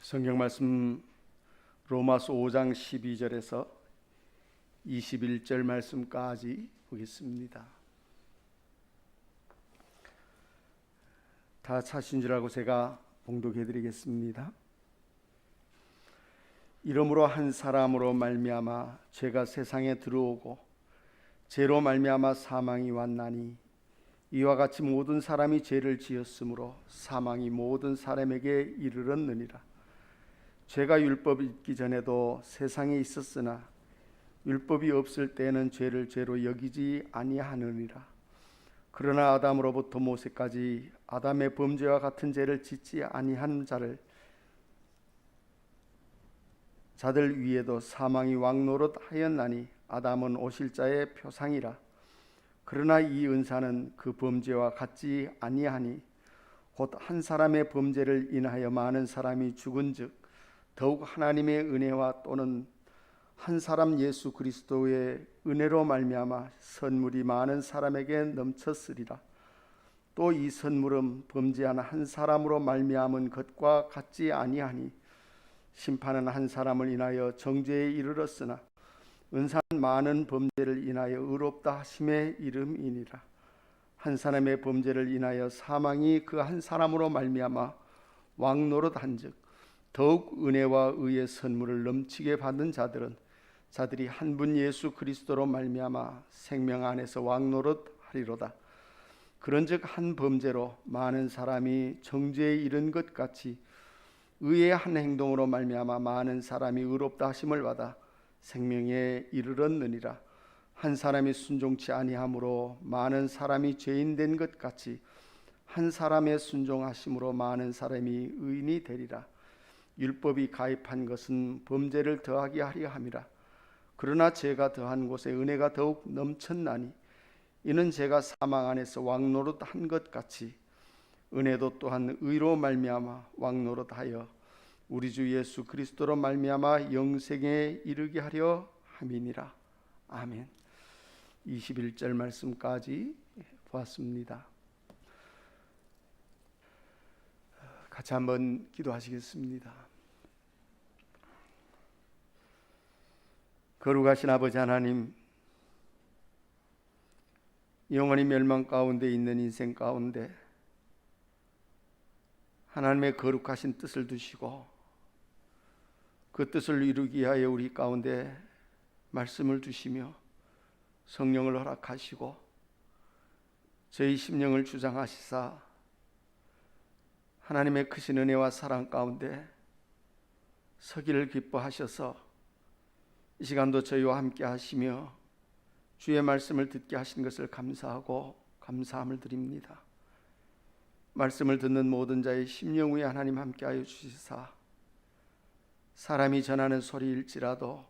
성경 말씀 로마서 5장 12절에서 21절 말씀까지 보겠습니다. 다 찾으신 줄 알고 제가 봉독해 드리겠습니다. 이러므로 한 사람으로 말미암아 죄가 세상에 들어오고 죄로 말미암아 사망이 왔나니 이와 같이 모든 사람이 죄를 지었으므로 사망이 모든 사람에게 이르렀느니라. 죄가 율법이 있기 전에도 세상에 있었으나 율법이 없을 때에는 죄를 죄로 여기지 아니하느니라. 그러나 아담으로부터 모세까지 아담의 범죄와 같은 죄를 짓지 아니한 자들 위에도 사망이 왕노릇하였나니 아담은 오실 자의 표상이라. 그러나 이 은사는 그 범죄와 같지 아니하니 곧 한 사람의 범죄를 인하여 많은 사람이 죽은즉 더욱 하나님의 은혜와 또는 한 사람 예수 그리스도의 은혜로 말미암아 선물이 많은 사람에게 넘쳤으리라. 또 이 선물은 범죄한 한 사람으로 말미암은 것과 같지 아니하니 심판은 한 사람을 인하여 정죄에 이르렀으나 은사는 많은 범죄를 인하여 의롭다 하심에 이름이니라. 한 사람의 범죄를 인하여 사망이 그 한 사람으로 말미암아 왕노릇한즉 더욱 은혜와 의의 선물을 넘치게 받는 자들이 한 분 예수 그리스도로 말미암아 생명 안에서 왕노릇하리로다. 그런즉 한 범죄로 많은 사람이 정죄에 이른 것 같이 의의 한 행동으로 말미암아 많은 사람이 의롭다 하심을 받아 생명에 이르렀느니라. 한 사람이 순종치 아니함으로 많은 사람이 죄인 된 것 같이 한 사람의 순종하심으로 많은 사람이 의인이 되리라. 율법이 가입한 것은 범죄를 더하게 하려 함이라. 그러나 죄가 더한 곳에 은혜가 더욱 넘쳤나니 이는 죄가 사망 안에서 왕노릇한 것 같이 은혜도 또한 의로 말미암아 왕노릇하여 우리 주 예수 그리스도로 말미암아 영생에 이르게 하려 함이니라. 아멘. 21절 말씀까지 보았습니다. 같이 한번 기도하시겠습니다. 거룩하신 아버지 하나님, 영원히 멸망 가운데 있는 인생 가운데 하나님의 거룩하신 뜻을 두시고 그 뜻을 이루기 위하여 우리 가운데 말씀을 주시며 성령을 허락하시고 저희 심령을 주장하시사 하나님의 크신 은혜와 사랑 가운데 서기를 기뻐하셔서 이 시간도 저희와 함께 하시며 주의 말씀을 듣게 하신 것을 감사하고 감사함을 드립니다. 말씀을 듣는 모든 자의 심령 위에 하나님 함께하여 주시사 사람이 전하는 소리일지라도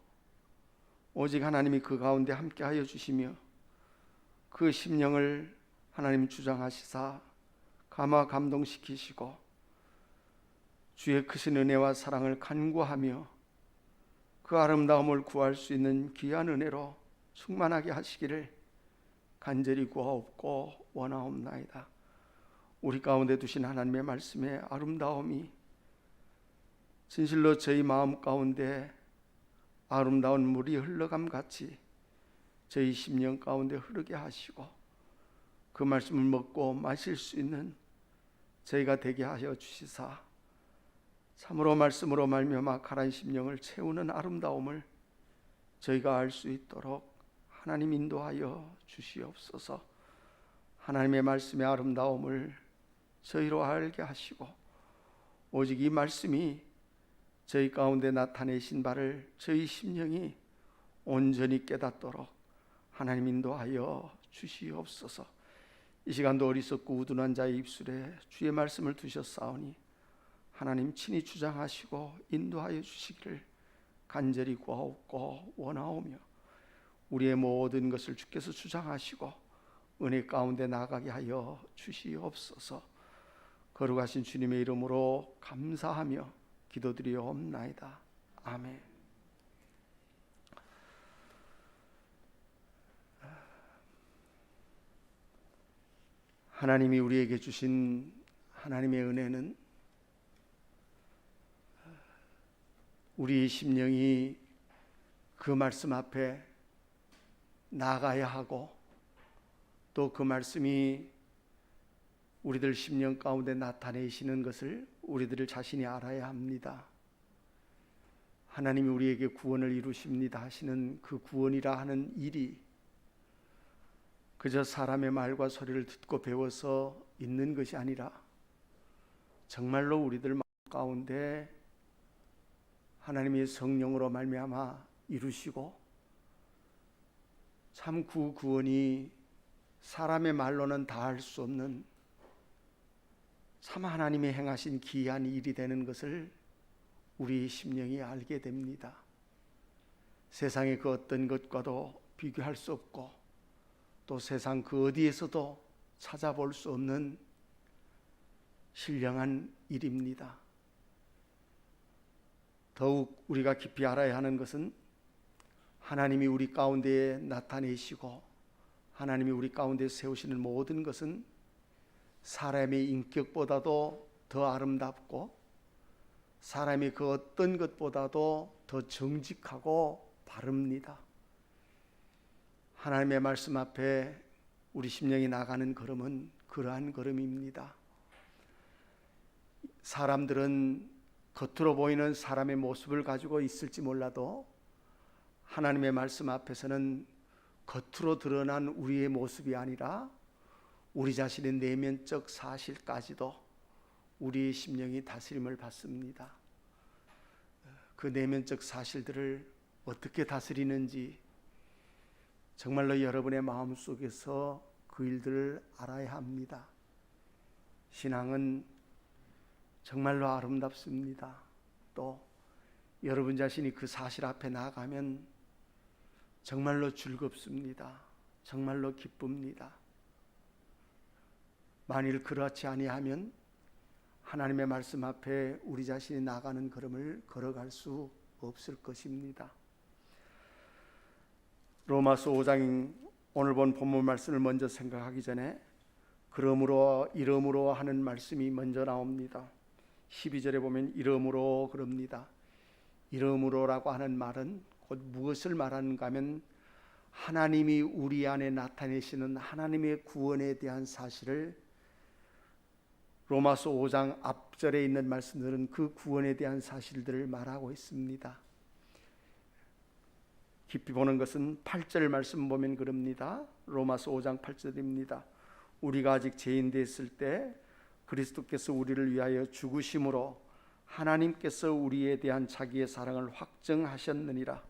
오직 하나님이 그 가운데 함께하여 주시며 그 심령을 하나님 주장하시사 감화 감동시키시고 주의 크신 은혜와 사랑을 간구하며 그 아름다움을 구할 수 있는 귀한 은혜로 충만하게 하시기를 간절히 구하옵고 원하옵나이다. 우리 가운데 두신 하나님의 말씀의 아름다움이 진실로 저희 마음 가운데 아름다운 물이 흘러감 같이 저희 심령 가운데 흐르게 하시고 그 말씀을 먹고 마실 수 있는 저희가 되게 하여 주시사 참으로 말씀으로 말미암아 가라앉은 심령을 채우는 아름다움을 저희가 알 수 있도록 하나님 인도하여 주시옵소서. 하나님의 말씀의 아름다움을 저희로 알게 하시고 오직 이 말씀이 저희 가운데 나타내신 바를 저희 심령이 온전히 깨닫도록 하나님 인도하여 주시옵소서. 이 시간도 어리석고 우둔한 자의 입술에 주의 말씀을 두셨사오니 하나님 친히 주장하시고 인도하여 주시기를 간절히 구하옵고 원하오며 우리의 모든 것을 주께서 주장하시고 은혜 가운데 나가게 하여 주시옵소서. 거룩하신 주님의 이름으로 감사하며 기도드리옵나이다. 아멘. 하나님이 우리에게 주신 하나님의 은혜는 우리 심령이 그 말씀 앞에 나가야 하고, 또 그 말씀이 우리들 심령 가운데 나타내시는 것을 우리들 자신이 알아야 합니다. 하나님이 우리에게 구원을 이루십니다 하시는 그 구원이라 하는 일이 그저 사람의 말과 소리를 듣고 배워서 있는 것이 아니라 정말로 우리들 마음 가운데 하나님의 성령으로 말미암아 이루시고, 참 그 구원이 사람의 말로는 다 할 수 없는 참 하나님의 행하신 기이한 일이 되는 것을 우리 심령이 알게 됩니다. 세상의 그 어떤 것과도 비교할 수 없고, 또 세상 그 어디에서도 찾아볼 수 없는 신령한 일입니다. 더욱 우리가 깊이 알아야 하는 것은 하나님이 우리 가운데에 나타내시고 하나님이 우리 가운데 세우시는 모든 것은 사람의 인격보다도 더 아름답고 사람이 그 어떤 것보다도 더 정직하고 바릅니다. 하나님의 말씀 앞에 우리 심령이 나가는 걸음은 그러한 걸음입니다. 사람들은 겉으로 보이는 사람의 모습을 가지고 있을지 몰라도 하나님의 말씀 앞에서는 겉으로 드러난 우리의 모습이 아니라 우리 자신의 내면적 사실까지도 우리의 심령이 다스림을 받습니다. 그 내면적 사실들을 어떻게 다스리는지 정말로 여러분의 마음속에서 그 일들을 알아야 합니다. 신앙은 정말로 아름답습니다. 또 여러분 자신이 그 사실 앞에 나가면 정말로 즐겁습니다. 정말로 기쁩니다. 만일 그렇지 아니하면 하나님의 말씀 앞에 우리 자신이 나가는 걸음을 걸어갈 수 없을 것입니다. 로마서 5장 오늘 본 본문 말씀을 먼저 생각하기 전에 그러므로 이러므로 하는 말씀이 먼저 나옵니다. 12절에 보면 이러므로 그럽니다. 이러므로라고 하는 말은 곧 무엇을 말하는가 하면 하나님이 우리 안에 나타내시는 하나님의 구원에 대한 사실을 로마서 5장 앞절에 있는 말씀들은 그 구원에 대한 사실들을 말하고 있습니다. 깊이 보는 것은 8절 말씀 보면 그럽니다. 로마서 5장 8절입니다. 우리가 아직 죄인 됐을 때 그리스도께서 우리를 위하여 죽으심으로 하나님께서 우리에 대한 자기의 사랑을 확증하셨느니라.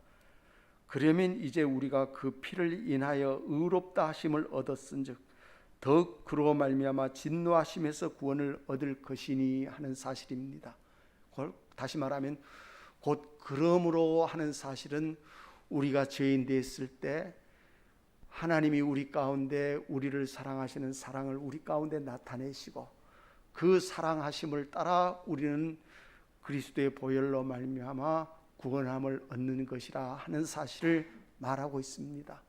그러면 이제 우리가 그 피를 인하여 의롭다 하심을 얻었은즉 더욱 그로 말미암아 진노하심에서 구원을 얻을 것이니 하는 사실입니다. 다시 말하면 곧 그러므로 하는 사실은 우리가 죄인 됐을 때 하나님이 우리 가운데 우리를 사랑하시는 사랑을 우리 가운데 나타내시고 그 사랑하심을 따라 우리는 그리스도의 보혈로 말미암아 구원함을 얻는 것이라 하는 사실을 말하고 있습니다.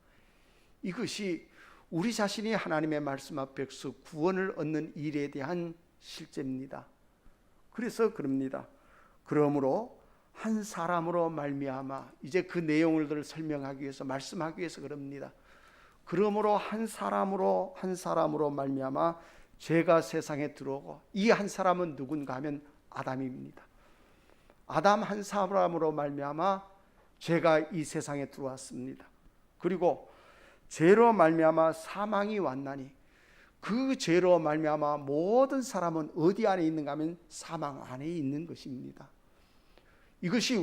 이것이 우리 자신이 하나님의 말씀 앞에서 구원을 얻는 일에 대한 실제입니다. 그래서 그럽니다. 그러므로 한 사람으로 말미암아, 이제 그 내용을 설명하기 위해서 말씀하기 위해서 그럽니다. 그러므로 한 사람으로 말미암아 죄가 세상에 들어오고, 이 한 사람은 누군가 하면 아담입니다. 아담 한 사람으로 말미암아 죄가 이 세상에 들어왔습니다. 그리고 죄로 말미암아 사망이 왔나니, 그 죄로 말미암아 모든 사람은 어디 안에 있는가 하면 사망 안에 있는 것입니다. 이것이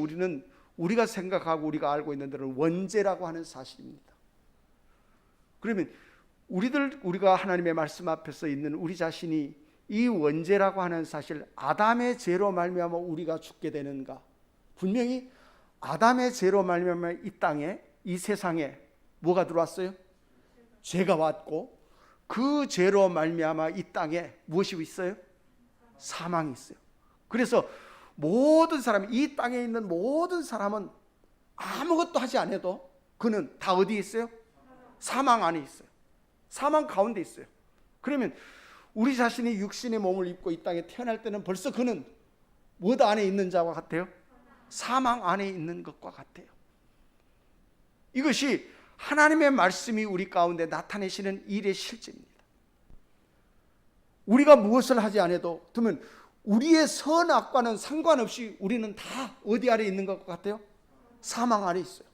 우리가 생각하고 우리가 알고 있는 대로 원죄라고 하는 사실입니다. 그러면 우리가 하나님의 말씀 앞에서 있는 우리 자신이 이 원죄라고 하는 사실, 아담의 죄로 말미암아 우리가 죽게 되는가? 분명히 아담의 죄로 말미암아 이 땅에, 이 세상에 뭐가 들어왔어요? 죄가 왔고, 그 죄로 말미암아 이 땅에 무엇이 있어요? 사망이 있어요. 그래서 모든 사람, 이 땅에 있는 모든 사람은 아무것도 하지 않아도 그는 다 어디에 있어요? 사망 안에 있어요. 사망 가운데 있어요. 그러면 우리 자신이 육신의 몸을 입고 이 땅에 태어날 때는 벌써 그는 무엇 안에 있는 자와 같아요? 사망 안에 있는 것과 같아요. 이것이 하나님의 말씀이 우리 가운데 나타내시는 일의 실제입니다. 우리가 무엇을 하지 않아도 그러면 우리의 선악과는 상관없이 우리는 다 어디 아래 있는 것 같아요? 사망 아래 있어요.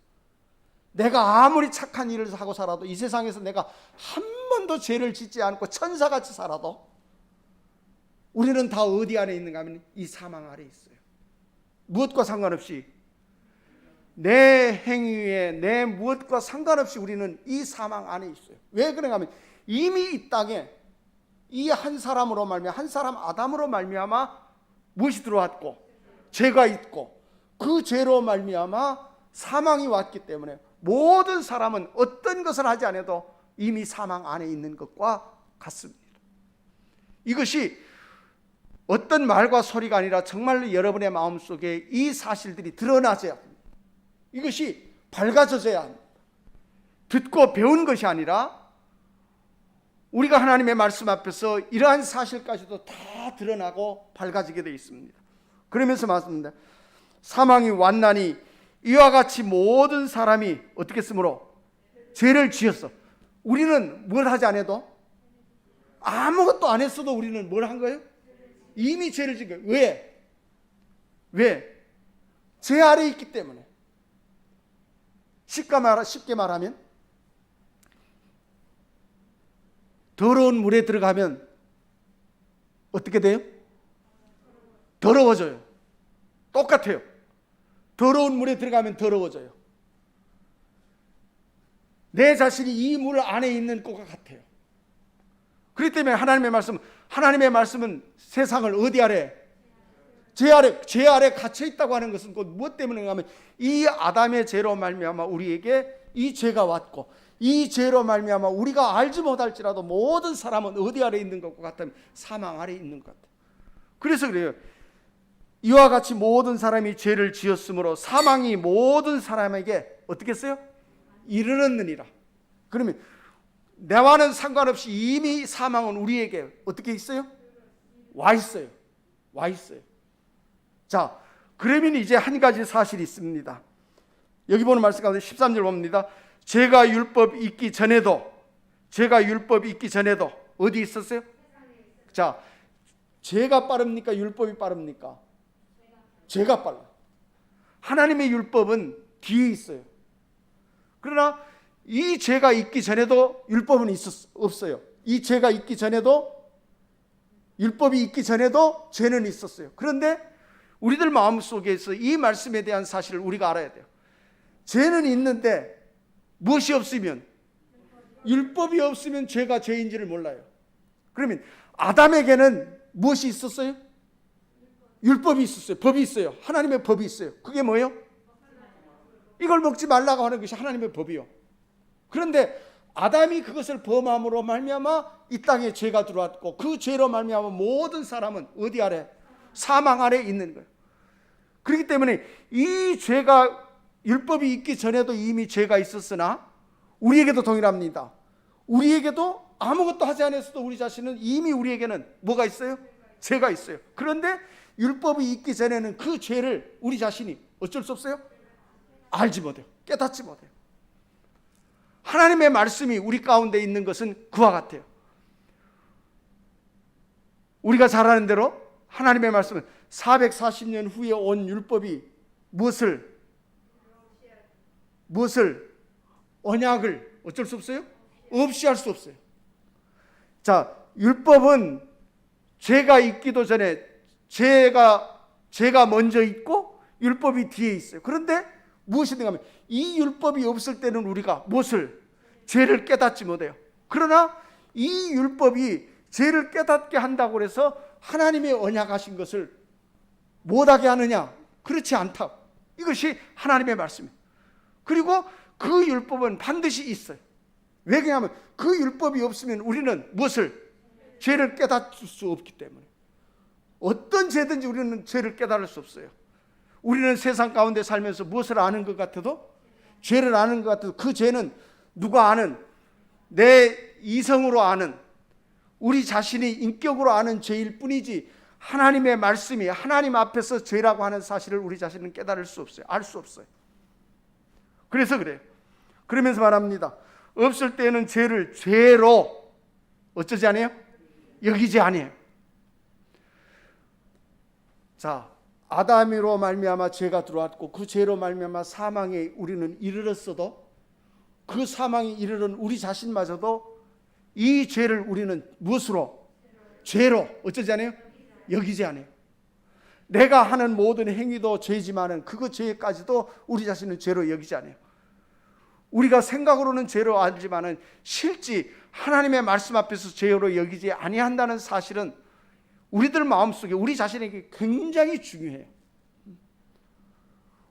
내가 아무리 착한 일을 하고 살아도, 이 세상에서 내가 한 번도 죄를 짓지 않고 천사같이 살아도 우리는 다 어디 안에 있는가 하면 이 사망 아래 있어요. 무엇과 상관없이, 내 행위에 내 무엇과 상관없이 우리는 이 사망 안에 있어요. 왜 그런가 하면 이미 이 땅에 이 한 사람으로 말미암아, 한 사람 아담으로 말미암아 무엇이 들어왔고 죄가 있고, 그 죄로 말미암아 사망이 왔기 때문에 모든 사람은 어떤 것을 하지 않아도 이미 사망 안에 있는 것과 같습니다. 이것이 어떤 말과 소리가 아니라 정말로 여러분의 마음속에 이 사실들이 드러나져야 합니다. 이것이 밝아져야 합니다. 듣고 배운 것이 아니라 우리가 하나님의 말씀 앞에서 이러한 사실까지도 다 드러나고 밝아지게 되어 있습니다. 그러면서 말씀합니다. 사망이 왔나니 이와 같이 모든 사람이 어떻게 했으므로 죄를 지었어. 우리는 뭘 하지 않아도, 아무것도 안 했어도 우리는 뭘 한 거예요? 이미 죄를 지은 거예요. 왜? 죄 아래 있기 때문에. 쉽게 말하면 더러운 물에 들어가면 어떻게 돼요? 더러워져요. 똑같아요. 더러운 물에 들어가면 더러워져요. 내 자신이 이 물 안에 있는 것과 같아요. 그렇기 때문에 하나님의 말씀은 세상을 어디 아래? 죄 아래 갇혀 있다고 하는 것은 곧 무엇 때문인가 하면 이 아담의 죄로 말미암아 우리에게 이 죄가 왔고, 이 죄로 말미암아 우리가 알지 못할지라도 모든 사람은 어디 아래 있는 것과 같으면 사망 아래 있는 것 같아요. 그래서 그래요. 이와 같이 모든 사람이 죄를 지었으므로 사망이 모든 사람에게 어떻게 했어요? 이르렀느니라. 그러면 나와는 상관없이 이미 사망은 우리에게 어떻게 있어요? 와 있어요. 와 있어요. 자, 그러면 이제 한 가지 사실이 있습니다. 여기 보는 말씀 가운데 13절 봅니다. 죄가 율법이 있기 전에도 어디 있었어요? 자, 죄가 빠릅니까? 율법이 빠릅니까? 죄가 빨라요. 하나님의 율법은 뒤에 있어요. 그러나 이 죄가 있기 전에도 율법은 없어요. 이 죄가 있기 전에도, 율법이 있기 전에도 죄는 있었어요. 그런데 우리들 마음속에서 이 말씀에 대한 사실을 우리가 알아야 돼요. 죄는 있는데 무엇이 없으면, 율법이 없으면 죄가 죄인지를 몰라요. 그러면 아담에게는 무엇이 있었어요? 율법이 있었어요. 법이 있어요. 하나님의 법이 있어요. 그게 뭐예요? 이걸 먹지 말라고 하는 것이 하나님의 법이요. 그런데 아담이 그것을 범함으로 말미암아 이 땅에 죄가 들어왔고, 그 죄로 말미암아 모든 사람은 어디 아래? 사망 아래 있는 거예요. 그렇기 때문에 이 죄가, 율법이 있기 전에도 이미 죄가 있었으나 우리에게도 동일합니다. 우리에게도 아무것도 하지 않았어도 우리 자신은 이미 우리에게는 뭐가 있어요? 죄가 있어요. 그런데 율법이 있기 전에는 그 죄를 우리 자신이 어쩔 수 없어요? 알지 못해요. 깨닫지 못해요. 하나님의 말씀이 우리 가운데 있는 것은 그와 같아요. 우리가 잘 아는 대로 하나님의 말씀은 440년 후에 온 율법이 무엇을 언약을 어쩔 수 없어요? 없이 할 수 없어요. 자, 율법은 죄가 있기도 전에 죄가 먼저 있고 율법이 뒤에 있어요. 그런데 무엇이든가 하면 이 율법이 없을 때는 우리가 무엇을? 죄를 깨닫지 못해요. 그러나 이 율법이 죄를 깨닫게 한다고 해서 하나님의 언약하신 것을 못하게 하느냐? 그렇지 않다. 이것이 하나님의 말씀이에요. 그리고 그 율법은 반드시 있어요. 왜 그러냐면 그 율법이 없으면 우리는 무엇을? 죄를 깨닫을 수 없기 때문에. 어떤 죄든지 우리는 죄를 깨달을 수 없어요. 우리는 세상 가운데 살면서 무엇을 아는 것 같아도, 죄를 아는 것 같아도 그 죄는 누가 아는, 내 이성으로 아는, 우리 자신이 인격으로 아는 죄일 뿐이지 하나님의 말씀이 하나님 앞에서 죄라고 하는 사실을 우리 자신은 깨달을 수 없어요. 알 수 없어요. 그래서 그래요. 그러면서 말합니다. 없을 때는 죄를 죄로 어쩌지 않아요? 여기지 않아요. 자, 아담으로 말미암아 죄가 들어왔고 그 죄로 말미암아 사망에 우리는 이르렀어도 그 사망에 이르는 우리 자신마저도 이 죄를 우리는 무엇으로? 죄로 어쩌지 않아요? 여기지 않아요. 내가 하는 모든 행위도 죄지만은 그 죄까지도 우리 자신은 죄로 여기지 않아요. 우리가 생각으로는 죄로 알지만은 실제 하나님의 말씀 앞에서 죄로 여기지 아니한다는 사실은 우리들 마음속에 우리 자신에게 굉장히 중요해요.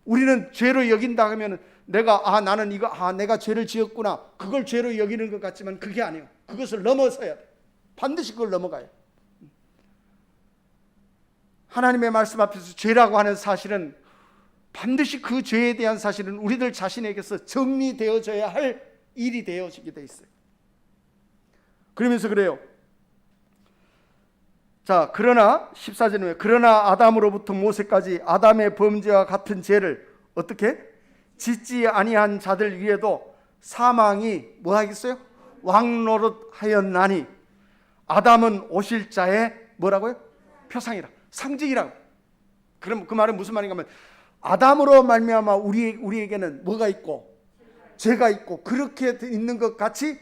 우리는 죄로 여긴다 하면 내가 나는 이거 내가 죄를 지었구나 그걸 죄로 여기는 것 같지만 그게 아니에요. 그것을 넘어서야 돼. 반드시 그걸 넘어가요. 하나님의 말씀 앞에서 죄라고 하는 사실은 반드시 그 죄에 대한 사실은 우리들 자신에게서 정리되어져야 할 일이 되어지게 돼 있어요. 그러면서 그래요. 자, 그러나 14절에 그러나 아담으로부터 모세까지 아담의 범죄와 같은 죄를 어떻게 짓지 아니한 자들 위에도 사망이 뭐 하겠어요? 왕노릇하였나니 아담은 오실 자의 뭐라고요? 표상이라, 상징이라고. 그럼 그 말은 무슨 말인가 하면 아담으로 말미암아 우리에게는 뭐가 있고 죄가 있고 그렇게 있는 것 같이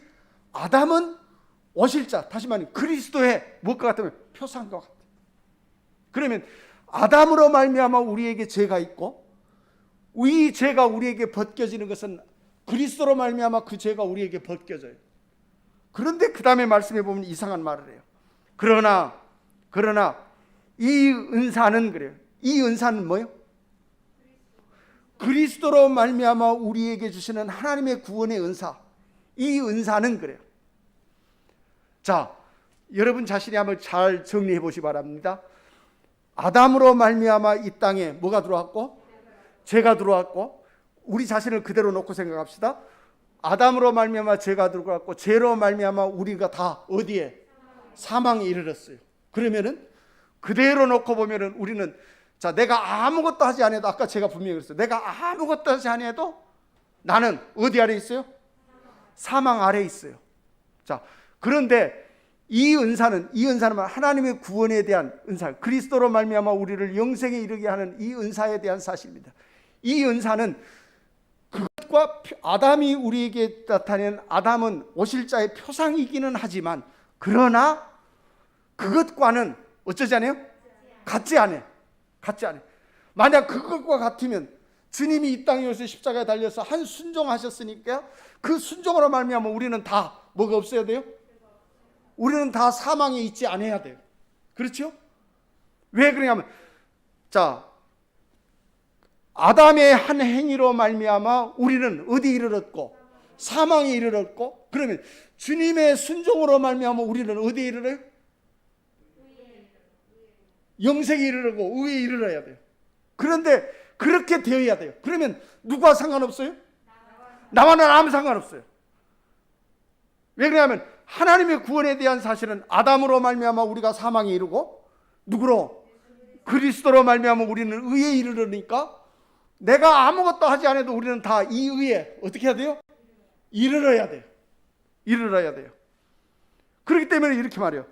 아담은 오실 자, 다시 말하면 그리스도의 무엇과 같으면 표상과 같아요. 그러면 아담으로 말미암아 우리에게 죄가 있고 이 죄가 우리에게 벗겨지는 것은 그리스도로 말미암아 그 죄가 우리에게 벗겨져요. 그런데 그 다음에 말씀해 보면 이상한 말을 해요. 그러나 이 은사는 그래요. 이 은사는 뭐예요? 그리스도로 말미암아 우리에게 주시는 하나님의 구원의 은사. 이 은사는 그래요. 자, 여러분 자신이 한번 잘 정리해 보시기 바랍니다. 아담으로 말미암아 이 땅에 뭐가 들어왔고? 죄가 들어왔고, 우리 자신을 그대로 놓고 생각합시다. 아담으로 말미암아 죄가 들어왔고 죄로 말미암아 우리가 다 어디에? 사망에 이르렀어요. 그러면은 그대로 놓고 보면은 우리는 자, 내가 아무것도 하지 않아도 아까 제가 분명히 그랬어요. 내가 아무것도 하지 않아도 나는 어디 아래 있어요? 사망 아래 있어요. 자, 그런데 이 은사는 하나님의 구원에 대한 은사, 그리스도로 말미암아 우리를 영생에 이르게 하는 이 은사에 대한 사실입니다. 이 은사는 그것과 아담이 우리에게 나타낸 아담은 오실 자의 표상이기는 하지만 그러나 그것과는 어쩌지 않아요? 같지 않아요. 만약 그것과 같으면 주님이 이 땅에 오셔서 십자가에 달려서 한 순종하셨으니까 그 순종으로 말미암아 우리는 다 뭐가 없어야 돼요? 우리는 다 사망에 있지 않아야 돼요. 그렇죠? 왜 그러냐면 자, 아담의 한 행위로 말미암아 우리는 어디 이르렀고? 사망에 이르렀고, 그러면 주님의 순종으로 말미암아 우리는 어디에 이르러요? 영생에 이르르고 의에 이르러야 돼요. 그런데 그렇게 되어야 돼요. 그러면 누구와 상관없어요? 나와는 아무 상관없어요. 왜 그러냐면 하나님의 구원에 대한 사실은 아담으로 말미암아 우리가 사망에 이르고 누구로? 그리스도로 말미암아 우리는 의에 이르르니까 내가 아무것도 하지 않아도 우리는 다 이 의에 어떻게 해야 돼요? 이르러야 돼요. 그렇기 때문에 이렇게 말해요.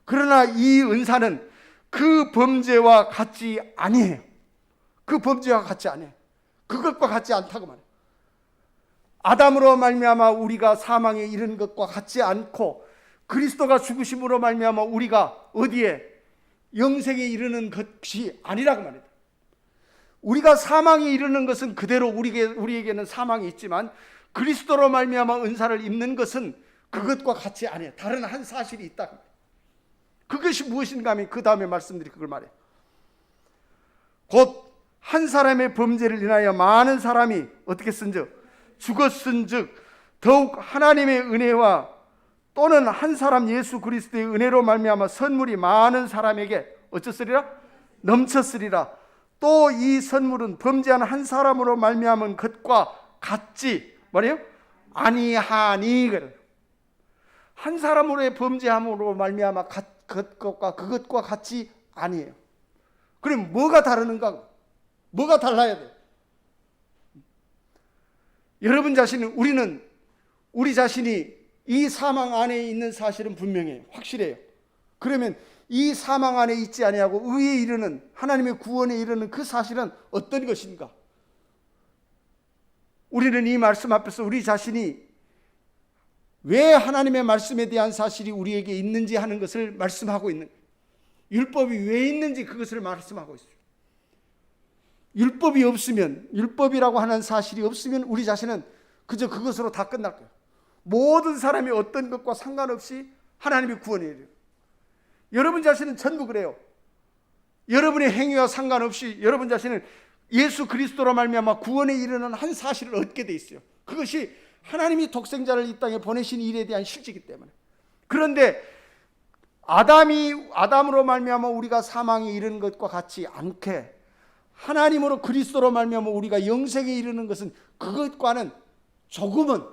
그러나 이 은사는 그 범죄와 같지 아니에요. 그것과 같지 않다고 말해요. 아담으로 말미암아 우리가 사망에 이른 것과 같지 않고 그리스도가 죽으심으로 말미암아 우리가 어디에? 영생에 이르는 것이 아니라고 말해요. 우리가 사망에 이르는 것은 그대로 우리에게는 사망이 있지만 그리스도로 말미암아 은사를 입는 것은 그것과 같지 않아요. 다른 한 사실이 있다. 그것이 무엇인가 하면 그 다음에 말씀드릴 그걸 말해요. 곧 한 사람의 범죄를 인하여 많은 사람이 어떻게 쓴즉 죽었은즉 더욱 하나님의 은혜와 또는 한 사람 예수 그리스도의 은혜로 말미암아 선물이 많은 사람에게 어쩌으리라? 넘쳤으리라. 또 이 선물은 범죄한 한 사람으로 말미암은 것과 같지 뭐래요? 아니하니. 한 사람으로의 범죄함으로 말미암아 그것과 같지 아니에요. 그럼 뭐가 다르는가? 뭐가 달라야 돼요? 여러분 자신은, 우리 자신이 이 사망 안에 있는 사실은 분명해요. 확실해요. 그러면 이 사망 안에 있지 아니하고 의에 이르는, 하나님의 구원에 이르는 그 사실은 어떤 것인가? 우리는 이 말씀 앞에서 우리 자신이 왜 하나님의 말씀에 대한 사실이 우리에게 있는지 하는 것을 말씀하고 있는 거예요. 율법이 왜 있는지 그것을 말씀하고 있어요. 율법이 없으면, 율법이라고 하는 사실이 없으면 우리 자신은 그저 그것으로 다 끝날 거예요. 모든 사람이 어떤 것과 상관없이 하나님의 구원에 이르요. 여러분 자신은 전부 그래요. 여러분의 행위와 상관없이 여러분 자신은 예수 그리스도로 말미암아 구원에 이르는 한 사실을 얻게 돼 있어요. 그것이 하나님이 독생자를 이 땅에 보내신 일에 대한 실제이기 때문에. 그런데 아담으로 말미암아 우리가 사망에 이르는 것과 같지 않게 하나님으로 그리스도로 말미암아 우리가 영생에 이르는 것은 그것과는 조금은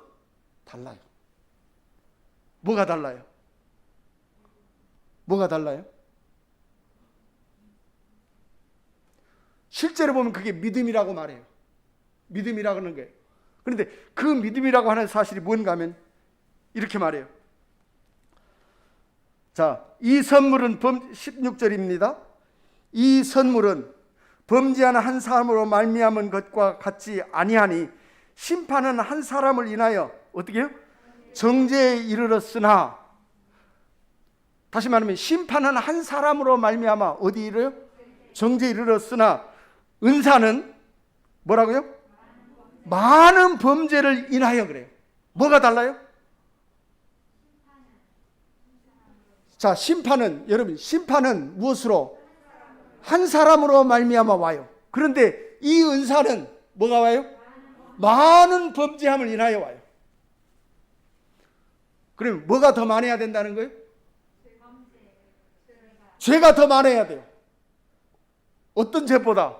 달라요. 뭐가 달라요? 뭐가 달라요? 실제로 보면 그게 믿음이라고 말해요. 믿음이라고 하는 거예요. 그런데 그 믿음이라고 하는 사실이 뭔가 하면 이렇게 말해요. 자, 이 선물은 16절입니다. 이 선물은 범죄하는 한 사람으로 말미암은 것과 같지 아니하니 심판은 한 사람을 인하여 어떻게 해요? 정죄에 이르렀으나, 다시 말하면 심판은 한 사람으로 말미암아 어디 이르요? 정죄에 이르렀으나 은사는 뭐라고요? 많은 범죄를 인하여 그래요. 뭐가 달라요? 자, 심판은, 여러분, 심판은 무엇으로? 한 사람으로 말미암아 와요. 그런데 이 은사는 뭐가 와요? 많은 범죄함을 인하여 와요. 그럼 뭐가 더 많아야 된다는 거예요? 죄가 더 많아야 돼요. 어떤 죄보다?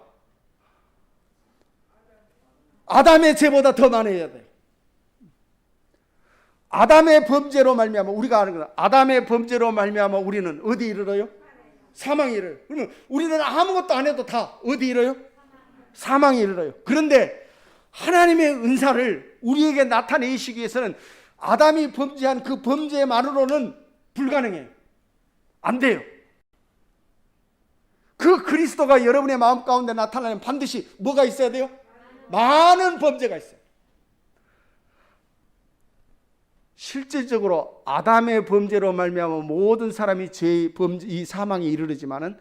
아담의 죄보다 더 많아야 돼요. 아담의 범죄로 말미암아 우리가 아는 거다. 아담의 범죄로 말미암아 우리는 어디 이르러요? 사망에 이르러요. 그러면 우리는 아무것도 안 해도 다 어디 이르러요? 사망에 이르러요. 그런데 하나님의 은사를 우리에게 나타내시기 위해서는 아담이 범죄한 그 범죄만으로는 불가능해요. 안 돼요. 그 그리스도가 여러분의 마음 가운데 나타나면 반드시 뭐가 있어야 돼요? 많은 범죄가 있어요. 실질적으로 아담의 범죄로 말미암아 모든 사람이 죄의 범죄, 이 사망에 이르르지만은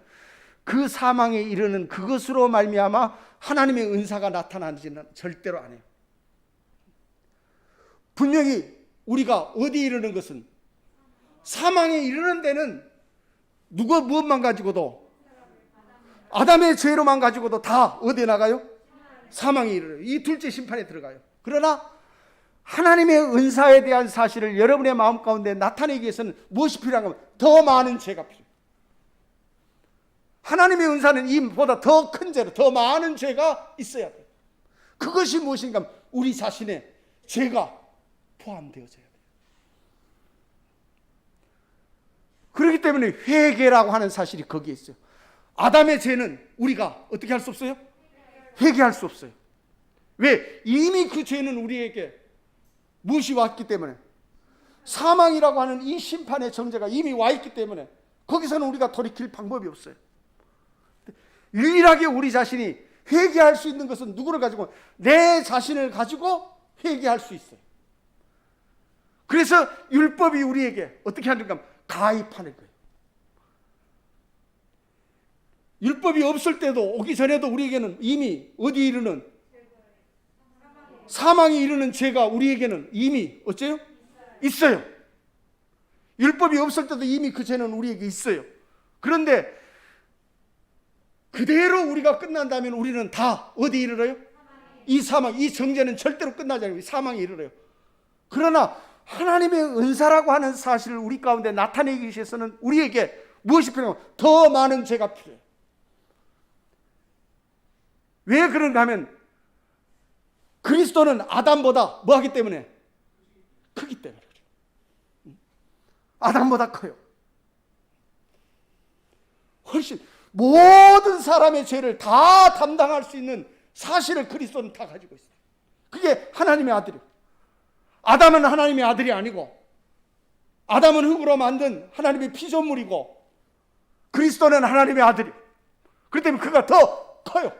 그 사망에 이르는 그것으로 말미암아 하나님의 은사가 나타나지는 절대로 안 해요. 분명히 우리가 어디 이르는 것은 사망에 이르는 데는 누가 무엇만 가지고도 아담의 죄로만 가지고도 다 어디에 나가요? 사망에 이르러요. 이 둘째 심판에 들어가요. 그러나 하나님의 은사에 대한 사실을 여러분의 마음 가운데 나타내기 위해서는 무엇이 필요한가 하면 더 많은 죄가 필요해요. 하나님의 은사는 이보다 더 큰 죄로 더 많은 죄가 있어야 돼요. 그것이 무엇인가 하면 우리 자신의 죄가 포함되어져야 돼요. 그렇기 때문에 회개라고 하는 사실이 거기에 있어요. 아담의 죄는 우리가 어떻게 할 수 없어요? 회개할 수 없어요. 왜? 이미 그 죄는 우리에게 무엇이 왔기 때문에, 사망이라고 하는 이 심판의 정죄가 이미 와 있기 때문에 거기서는 우리가 돌이킬 방법이 없어요. 유일하게 우리 자신이 회개할 수 있는 것은 누구를 가지고? 내 자신을 가지고 회개할 수 있어요. 그래서 율법이 우리에게 어떻게 하는가 하면 가입하는 거예요. 율법이 없을 때도, 오기 전에도 우리에게는 이미 어디 이르는 사망에 이르는 죄가 우리에게는 이미 어째요? 있어요. 율법이 없을 때도 이미 그 죄는 우리에게 있어요. 그런데 그대로 우리가 끝난다면 우리는 다 어디 이르러요? 이 사망, 이 정죄는 절대로 끝나지 않아요. 사망에 이르러요. 그러나 하나님의 은사라고 하는 사실을 우리 가운데 나타내기 위해서는 우리에게 무엇이 필요해요? 더 많은 죄가 필요해요. 왜 그런가 하면 그리스도는 아담보다 뭐하기 때문에? 크기 때문에 그래요. 아담보다 커요. 훨씬 모든 사람의 죄를 다 담당할 수 있는 사실을 그리스도는 다 가지고 있어요. 그게 하나님의 아들이에요. 아담은 하나님의 아들이 아니고, 아담은 흙으로 만든 하나님의 피조물이고, 그리스도는 하나님의 아들이에요. 그렇기 때문에 그가 더 커요.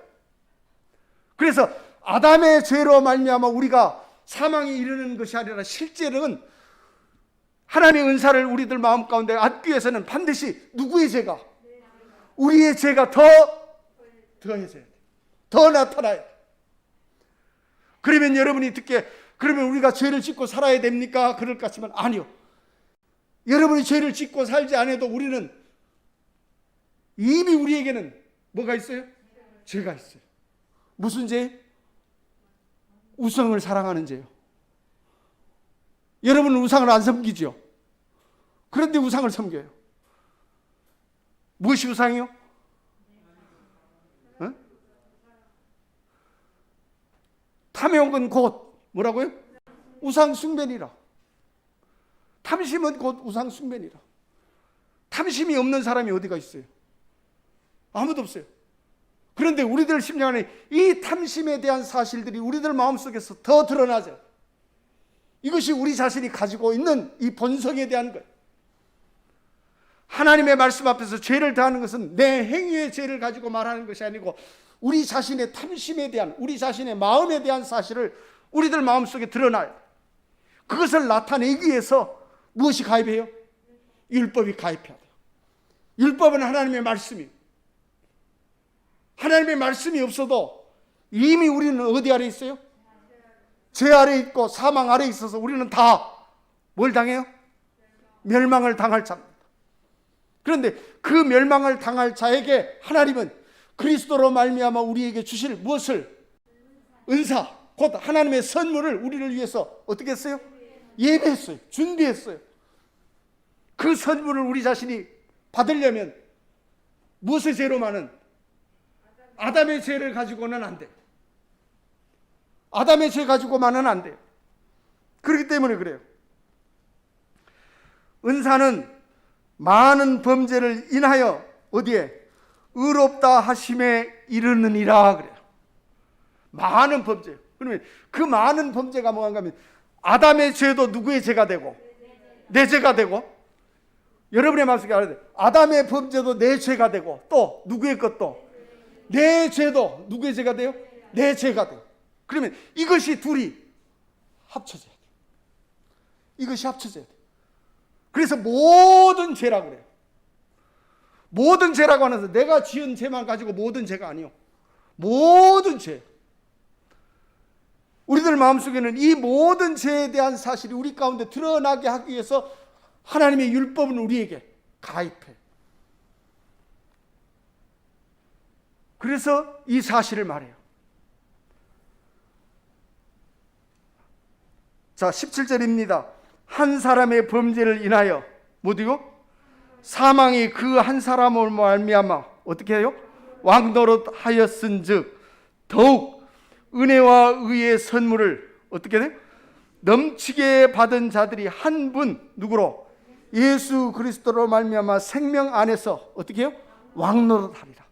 그래서 아담의 죄로 말미암아 우리가 사망에 이르는 것이 아니라 실제로는 하나님의 은사를 우리들 마음 가운데 얻기 위해서는 반드시 누구의 죄가? 우리의 죄가 더해져야 돼. 더 나타나야 돼. 그러면 여러분이 듣기에 그러면 우리가 죄를 짓고 살아야 됩니까? 그럴 것 같지만 아니요. 여러분이 죄를 짓고 살지 않아도 우리는 이미 우리에게는 뭐가 있어요? 죄가 있어요. 무슨 죄? 우상을 사랑하는 죄요. 여러분은 우상을 안 섬기죠? 그런데 우상을 섬겨요. 무엇이 우상이요? 어? 탐욕은 곧 뭐라고요? 우상 숭배니라. 탐심은 곧 우상 숭배니라. 탐심이 없는 사람이 어디가 있어요? 아무도 없어요. 그런데 우리들 심령 안에 이 탐심에 대한 사실들이 우리들 마음속에서 더 드러나죠. 이것이 우리 자신이 가지고 있는 이 본성에 대한 거예요. 하나님의 말씀 앞에서 죄를 다하는 것은 내 행위의 죄를 가지고 말하는 것이 아니고 우리 자신의 탐심에 대한, 우리 자신의 마음에 대한 사실을 우리들 마음속에 드러나요. 그것을 나타내기 위해서 무엇이 가입해요? 율법이 가입해야 돼요. 율법은 하나님의 말씀이에요. 하나님의 말씀이 없어도 이미 우리는 어디 아래 있어요? 죄 아래 있고 사망 아래 있어서 우리는 다 뭘 당해요? 멸망을 당할 자입니다. 그런데 그 멸망을 당할 자에게 하나님은 그리스도로 말미암아 우리에게 주실 무엇을? 은사, 곧 하나님의 선물을 우리를 위해서 어떻게 했어요? 예배했어요. 준비했어요. 그 선물을 우리 자신이 받으려면 무엇의 죄로만은? 아담의 죄를 가지고는 안 돼요. 아담의 죄 가지고만은 안 돼요. 그렇기 때문에 그래요. 은사는 많은 범죄를 인하여 어디에? 의롭다 하심에 이르느니라 그래요. 많은 범죄. 그러면 그 많은 범죄가 뭐한가 하면 아담의 죄도 누구의 죄가 되고 내 죄가 되고, 여러분의 마음속에 알아야 돼요. 아담의 범죄도 내 죄가 되고 또 누구의 것도 내 죄도 누구의 죄가 돼요? 내 죄가 돼요. 그러면 이것이 둘이 합쳐져야 돼요. 이것이 합쳐져야 돼요. 그래서 모든 죄라고 그래요. 모든 죄라고 하면서 내가 지은 죄만 가지고 모든 죄가 아니요. 모든 죄. 우리들 마음속에는 이 모든 죄에 대한 사실이 우리 가운데 드러나게 하기 위해서 하나님의 율법은 우리에게 가입해. 그래서 이 사실을 말해요. 자, 17절입니다. 한 사람의 범죄를 인하여 뭐디요? 사망이 그 한 사람을 말미암아 어떻게 해요? 왕노릇하였은즉 더욱 은혜와 의의 선물을 어떻게 돼요? 넘치게 받은 자들이 한 분 누구로? 예수 그리스도로 말미암아 생명 안에서 어떻게 해요? 왕노릇하리라.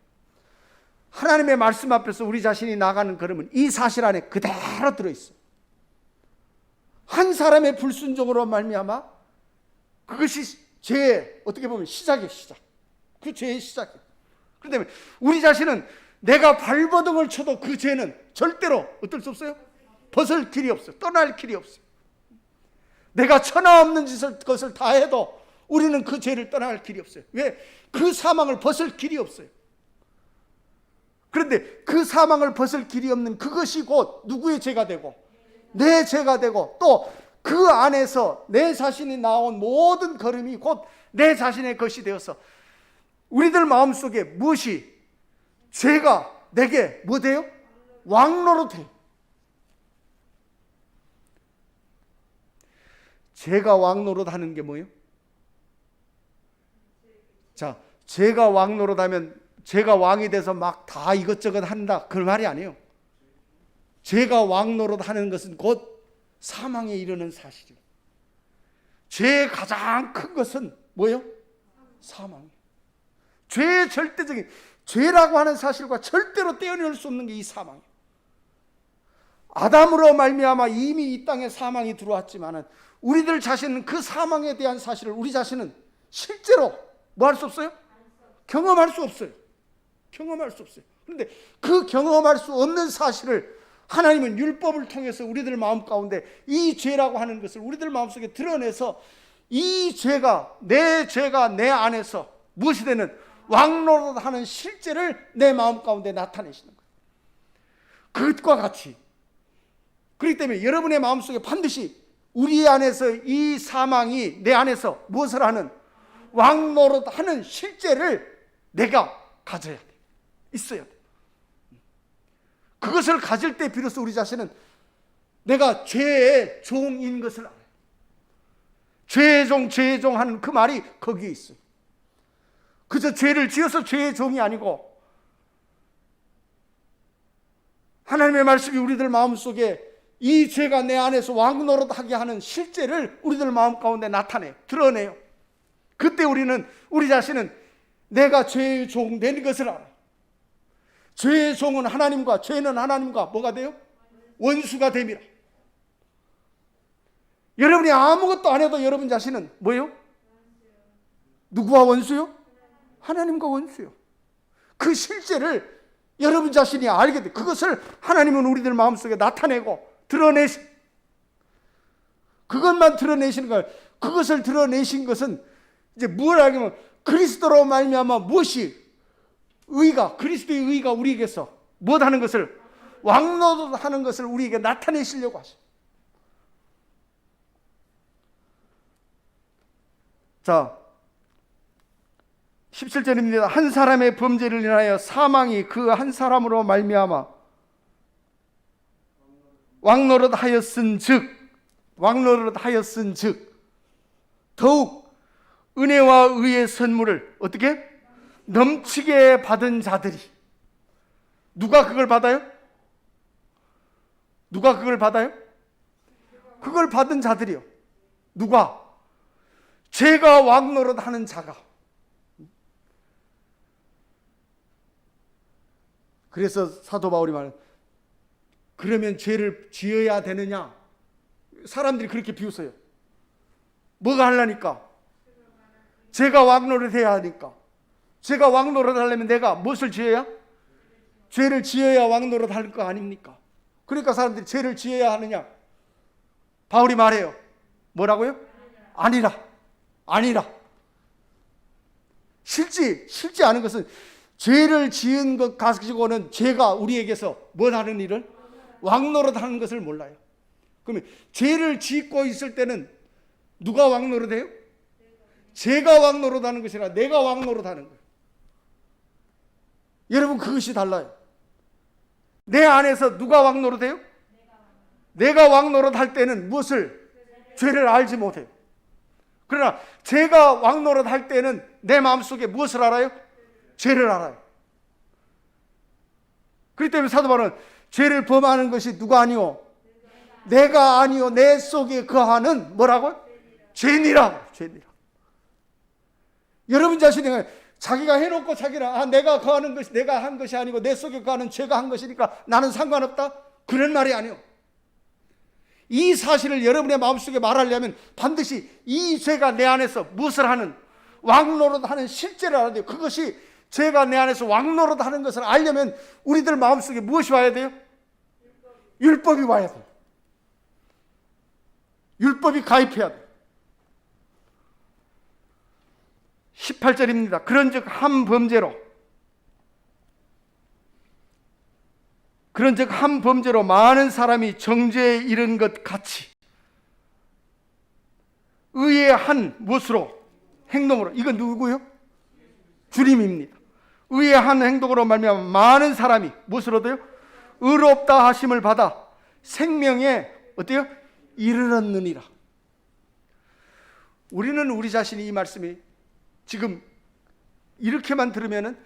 하나님의 말씀 앞에서 우리 자신이 나가는 걸음은 이 사실 안에 그대로 들어있어요. 한 사람의 불순종으로 말미암아 그것이 죄의 어떻게 보면 시작이에요. 시작. 그 죄의 시작이에요. 그렇기 때문에 우리 자신은 내가 발버둥을 쳐도 그 죄는 절대로 어떨 수 없어요. 벗을 길이 없어요. 떠날 길이 없어요. 내가 천하 없는 것을 다 해도 우리는 그 죄를 떠날 길이 없어요. 왜? 그 사망을 벗을 길이 없어요. 그런데 그 사망을 벗을 길이 없는 그것이 곧 누구의 죄가 되고 내 죄가 되고 또 그 안에서 내 자신이 나온 모든 걸음이 곧 내 자신의 것이 되어서 우리들 마음속에 무엇이 죄가 내게 뭐 돼요? 왕노릇해요. 죄가 왕노릇하는 게 뭐예요? 자, 죄가 왕노릇하면 죄가 왕이 돼서 막 다 이것저것 한다 그 말이 아니에요. 죄가 왕노릇하는 것은 곧 사망에 이르는 사실이에요. 죄의 가장 큰 것은 뭐예요? 사망이에요. 죄의 절대적인, 죄라고 하는 사실과 절대로 떼어낼 수 없는 게 이 사망이에요. 아담으로 말미암아 이미 이 땅에 사망이 들어왔지만은 우리들 자신은 그 사망에 대한 사실을 우리 자신은 실제로 뭐 할 수 없어요? 경험할 수 없어요. 경험할 수 없어요. 그런데 그 경험할 수 없는 사실을 하나님은 율법을 통해서 우리들 마음 가운데 이 죄라고 하는 것을 우리들 마음속에 드러내서 이 죄가 내 안에서 무엇이 되는 왕노릇하는 실제를 내 마음 가운데 나타내시는 거예요. 그것과 같이, 그렇기 때문에 여러분의 마음속에 반드시 우리 안에서 이 사망이 내 안에서 무엇을 하는 왕노릇하는 실제를 내가 가져야 돼. 있어야 돼. 그것을 가질 때 비로소 우리 자신은 내가 죄의 종인 것을 알아요. 죄의 종 하는 그 말이 거기에 있어요. 그저 죄를 지어서 죄의 종이 아니고 하나님의 말씀이 우리들 마음속에 이 죄가 내 안에서 왕노릇하게 하는 실제를 우리들 마음 가운데 나타내요. 드러내요. 그때 우리 자신은 내가 죄의 종 된 것을 알아요. 죄의 종은 하나님과, 죄는 하나님과 뭐가 돼요? 원수가 됨이라. 여러분이 아무것도 안 해도 여러분 자신은 뭐예요? 누구와 원수요? 하나님과 원수요. 그 실제를 여러분 자신이 알게 돼. 그것을 하나님은 우리들 마음속에 나타내고 그것만 드러내시는 거예요. 그것을 드러내신 것은 이제 뭘 하냐면 그리스도로 말미암아 무엇이 그리스도의 의가 우리에게서 무엇하는 것을 왕노릇하는 것을 우리에게 나타내시려고 하셔요. 자, 17절입니다. 한 사람의 범죄를 인하여 사망이 그 한 사람으로 말미암아 왕노릇하였은즉 더욱 은혜와 의의 선물을 어떻게? 넘치게 받은 자들이. 누가 그걸 받아요? 그걸 받은 자들이요. 누가? 죄가 왕노릇하는 자가. 그래서 사도 바울이 말해요. 그러면 죄를 지어야 되느냐? 사람들이 그렇게 비웃어요. 뭐가 하려니까? 죄가 왕노릇해야 하니까. 죄가 왕노릇하려면 내가 무엇을 지어야? 죄를 지어야 왕노릇할 거 아닙니까? 그러니까 사람들이 죄를 지어야 하느냐? 바울이 말해요. 뭐라고요? 아니라. 싫지 않은 것은 죄를 지은 것 가지고는 죄가 우리에게서 뭘 하는 일을? 왕노릇하는 것을 몰라요. 그러면 죄를 짓고 있을 때는 누가 왕노릇해요? 죄가 왕노릇하는 것이 아니라 내가 왕노릇하는 거예요. 여러분 그것이 달라요. 내 안에서 누가 왕노릇해요? 내가 왕노릇할 때는 무엇을? 죄를 알지 못해요. 그러나 죄가 왕노릇할 때는 내 마음속에 무엇을 알아요? 죄를 알아요. 그렇기 때문에 사도 바울은 죄를 범하는 것이 누가 아니오? 내가 아니오. 내 속에 거하는 뭐라고? 죄니라. 여러분 자신이 자기가 해놓고 자기는 내가 거하는 것이 내가 한 것이 아니고 내 속에 거하는 죄가 한 것이니까 나는 상관없다. 그런 말이 아니오. 이 사실을 여러분의 마음속에 말하려면 반드시 이 죄가 내 안에서 무엇을 하는 왕노릇하는 실제를 알아야 돼요. 그것이 죄가 내 안에서 왕노릇하는 것을 알려면 우리들 마음속에 무엇이 와야 돼요? 율법이 와야 돼요. 율법이 가입해야 돼요. 18절입니다. 그런즉 한 범죄로 많은 사람이 정죄에 이른 것 같이 의의 한 무엇으로? 행동으로. 이건 누구요? 주님입니다. 의의 한 행동으로 말미암아 많은 사람이 무엇을 얻어요? 의롭다 하심을 받아 생명에 어때요? 이르렀느니라. 우리는 우리 자신이 이 말씀이 지금 이렇게만 들으면은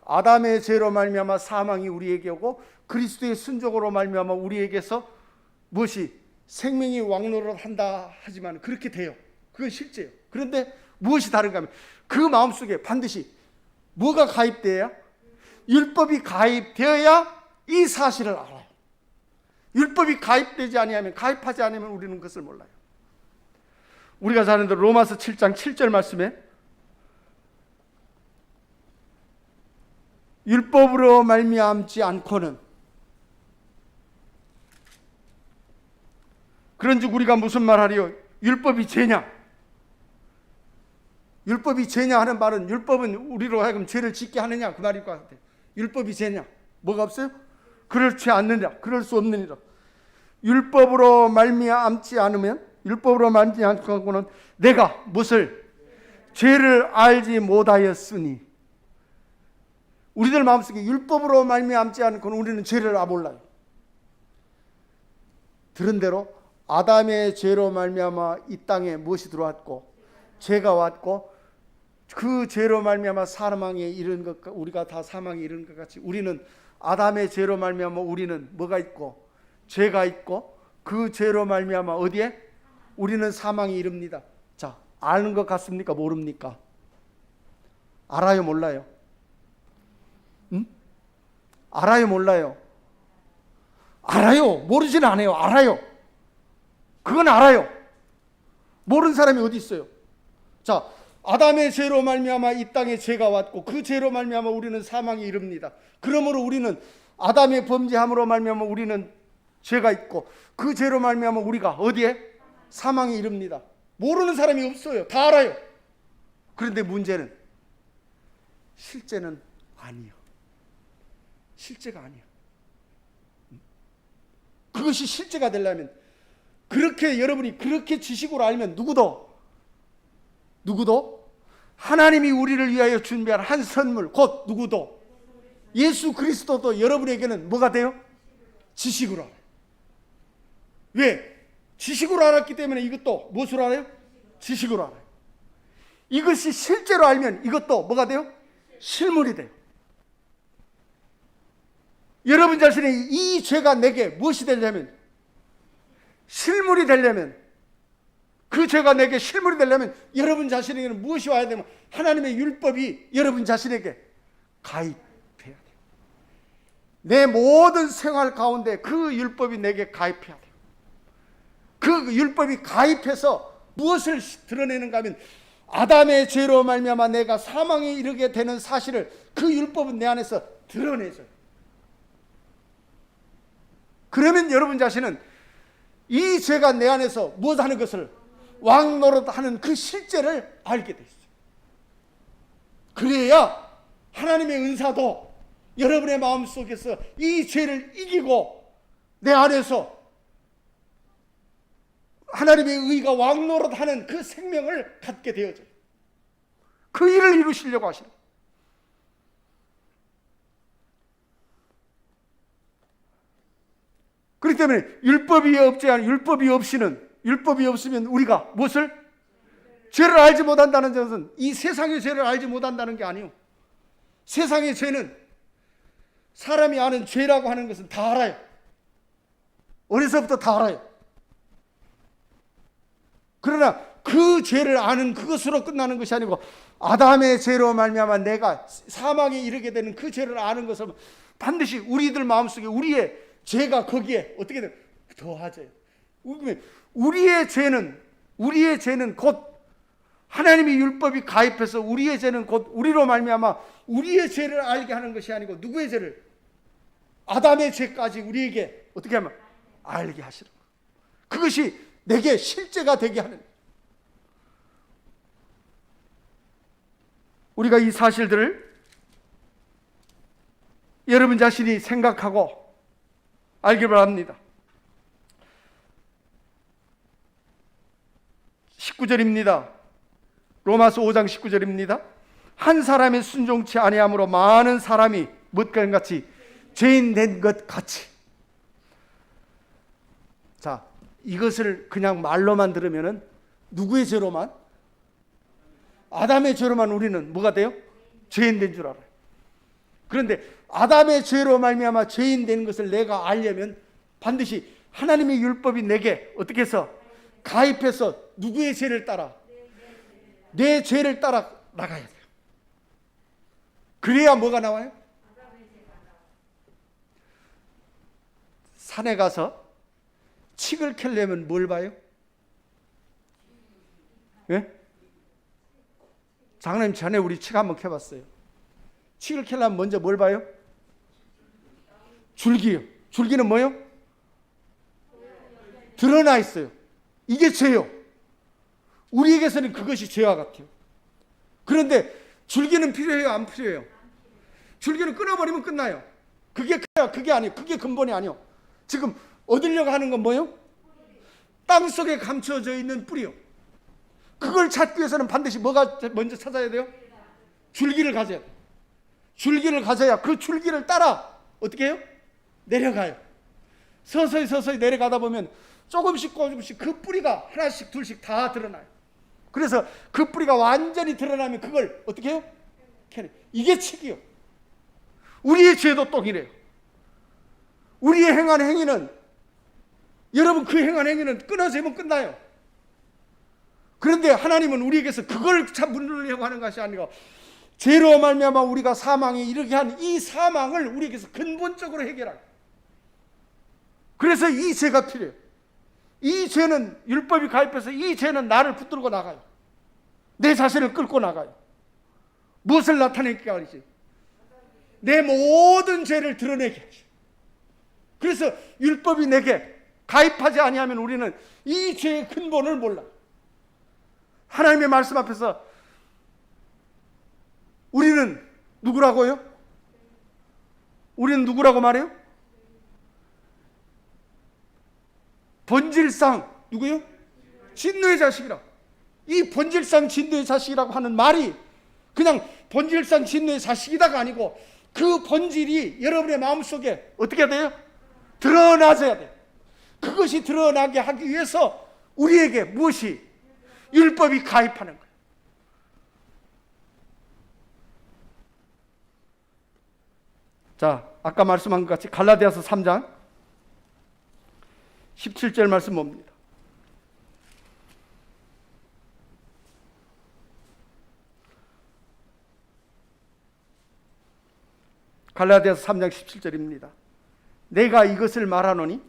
아담의 죄로 말미암아 사망이 우리에게 오고 그리스도의 순종으로 말미암아 우리에게서 무엇이 생명이 왕노릇한다 하지만 그렇게 돼요. 그건 실제예요. 그런데 무엇이 다른가 하면 그 마음속에 반드시 뭐가 가입돼야? 율법이 가입되어야 이 사실을 알아요. 율법이 가입되지 아니하면, 가입하지 않으면 우리는 그것을 몰라요. 우리가 잘 아는 대로 로마서 7장 7절 말씀에 율법으로 말미암지 않고는, 그런즉 우리가 무슨 말하리요? 율법이 죄냐? 율법이 죄냐 하는 말은, 율법은 우리로 하여금 죄를 짓게 하느냐 그 말일 것 같아요. 율법이 죄냐? 뭐가 없어요? 그렇지 않느냐? 그럴 수 없느니라. 율법으로 말미암지 않으면, 율법으로 말미암지 않고는 내가 무엇을? 죄를 알지 못하였으니. 우리들 마음속에 율법으로 말미암지 않고는 우리는 죄를 몰라요. 들은 대로 아담의 죄로 말미암아 이 땅에 무엇이 들어왔고, 죄가 왔고, 그 죄로 말미암아 사망에 이른 것, 우리가 다 사망에 이른 것 같이 우리는 아담의 죄로 말미암아 우리는 뭐가 있고, 죄가 있고, 그 죄로 말미암아 어디에? 우리는 사망에 이릅니다. 자, 아는 것 같습니까? 모릅니까? 알아요, 몰라요? 응? 알아요, 몰라요? 알아요. 모르지는 않아요. 알아요. 그건 알아요. 모르는 사람이 어디 있어요? 자, 아담의 죄로 말미암아 이 땅에 죄가 왔고, 그 죄로 말미암아 우리는 사망에 이릅니다. 그러므로 우리는 아담의 범죄함으로 말미암아 우리는 죄가 있고, 그 죄로 말미암아 우리가 어디에? 사망에 이릅니다. 모르는 사람이 없어요. 다 알아요. 그런데 문제는 실제는 아니에요. 실제가 아니에요. 그것이 실제가 되려면, 그렇게 여러분이 그렇게 지식으로 알면 누구도 하나님이 우리를 위하여 준비한 한 선물, 곧 누구도 예수 그리스도도 여러분에게는 뭐가 돼요? 지식으로 알아요. 왜? 지식으로 알았기 때문에 이것도 무엇으로 알아요? 지식으로 알아요. 이것이 실제로 알면 이것도 뭐가 돼요? 실물이 돼요. 여러분 자신의 이 죄가 내게 무엇이 되려면, 실물이 되려면, 그 죄가 내게 실물이 되려면 여러분 자신에게는 무엇이 와야 되면, 하나님의 율법이 여러분 자신에게 가입해야 돼요. 내 모든 생활 가운데 그 율법이 내게 가입해야 돼요. 그 율법이 가입해서 무엇을 드러내는가 하면, 아담의 죄로 말미암아 내가 사망에 이르게 되는 사실을 그 율법은 내 안에서 드러내줘요. 그러면 여러분 자신은 이 죄가 내 안에서 무엇하는 것을, 왕노릇하는 그 실제를 알게 돼 있어요. 그래야 하나님의 은사도 여러분의 마음속에서 이 죄를 이기고 내 안에서 하나님의 의가 왕노릇하는 그 생명을 갖게 되어져요. 그 일을 이루시려고 하시는. 그렇기 때문에 율법이 없으면 우리가 무엇을? 죄를 알지 못한다는 것은 이 세상의 죄를 알지 못한다는 게 아니에요. 세상의 죄는, 사람이 아는 죄라고 하는 것은 다 알아요. 어려서부터 다 알아요. 그러나 그 죄를 아는 그것으로 끝나는 것이 아니고, 아담의 죄로 말미암아 내가 사망에 이르게 되는 그 죄를 아는 것은 반드시 우리들 마음속에 우리의 죄가 거기에 어떻게 돼요? 더하져요. 우리의 죄는 곧 하나님의 율법이 가입해서 우리의 죄는 곧 우리로 말미암아 우리의 죄를 알게 하는 것이 아니고, 누구의 죄를? 아담의 죄까지 우리에게 어떻게 하면 알게 하시는 거예요. 그것이 내게 실제가 되게 하는. 우리가 이 사실들을 여러분 자신이 생각하고 알기 바랍니다. 19절입니다. 로마서 5장 19절입니다. 한 사람의 순종치 아니함으로 많은 사람이 무엇과 같이 죄인 된 것 같이. 자, 이것을 그냥 말로만 들으면은 누구의 죄로만? 아담의 죄로만 우리는 뭐가 돼요? 죄인 된 줄 알아요. 그런데 아담의 죄로 말미암아 죄인 된 것을 내가 알려면 반드시 하나님의 율법이 내게 어떻게 해서 가입해서 누구의 죄를 따라? 내 죄를 따라 나가야 돼요. 그래야 뭐가 나와요? 산에 가서 칡을 캐려면 뭘 봐요? 예? 장로님 전에 우리 칡 한번 캐봤어요. 칡을 캐려면 먼저 뭘 봐요? 줄기요. 줄기는 뭐요? 드러나 있어요. 이게 죄요. 우리에게서는 그것이 죄와 같아요. 그런데 줄기는 필요해요? 안 필요해요? 줄기는 끊어버리면 끝나요. 그게 아니에요. 그게 근본이 아니에요. 지금 얻으려고 하는 건 뭐예요? 땅속에 감춰져 있는 뿌리요. 그걸 찾기 위해서는 반드시 뭐가 먼저 찾아야 돼요? 줄기를 가져야 돼요. 줄기를 가져야 그 줄기를 따라 어떻게 해요? 내려가요. 서서히 내려가다 보면 조금씩 그 뿌리가 하나씩 둘씩 다 드러나요. 그래서 그 뿌리가 완전히 드러나면 그걸 어떻게 해요? 캐내. 이게 칡이요. 우리의 죄도 또 이래요. 우리의 행한 행위는, 여러분 그 행한 행위는 끊어지면 끝나요. 그런데 하나님은 우리에게서 그걸 참 물으려고 하는 것이 아니고 죄로 말미암아 우리가 사망에 이르게 한 이 사망을 우리에게서 근본적으로 해결하고, 그래서 이 죄가 필요해요. 이 죄는 율법이 가입해서 이 죄는 나를 붙들고 나가요. 내 자신을 끌고 나가요. 무엇을 나타내게 하지? 내 모든 죄를 드러내게 하죠. 그래서 율법이 내게 가입하지 아니하면 우리는 이 죄의 근본을 몰라요. 하나님의 말씀 앞에서 우리는 누구라고요? 우리는 누구라고 말해요? 본질상 누구요? 진노의 자식이라. 이 본질상 진노의 자식이라고 하는 말이 그냥 본질상 진노의 자식이다가 아니고 그 본질이 여러분의 마음속에 어떻게 돼요? 드러나져야 돼요. 그것이 드러나게 하기 위해서 우리에게 무엇이? 율법이 가입하는 거예요. 자, 아까 말씀한 것 같이 갈라디아서 3장 17절 말씀 봅니다. 갈라디아서 3장 17절입니다. 내가 이것을 말하노니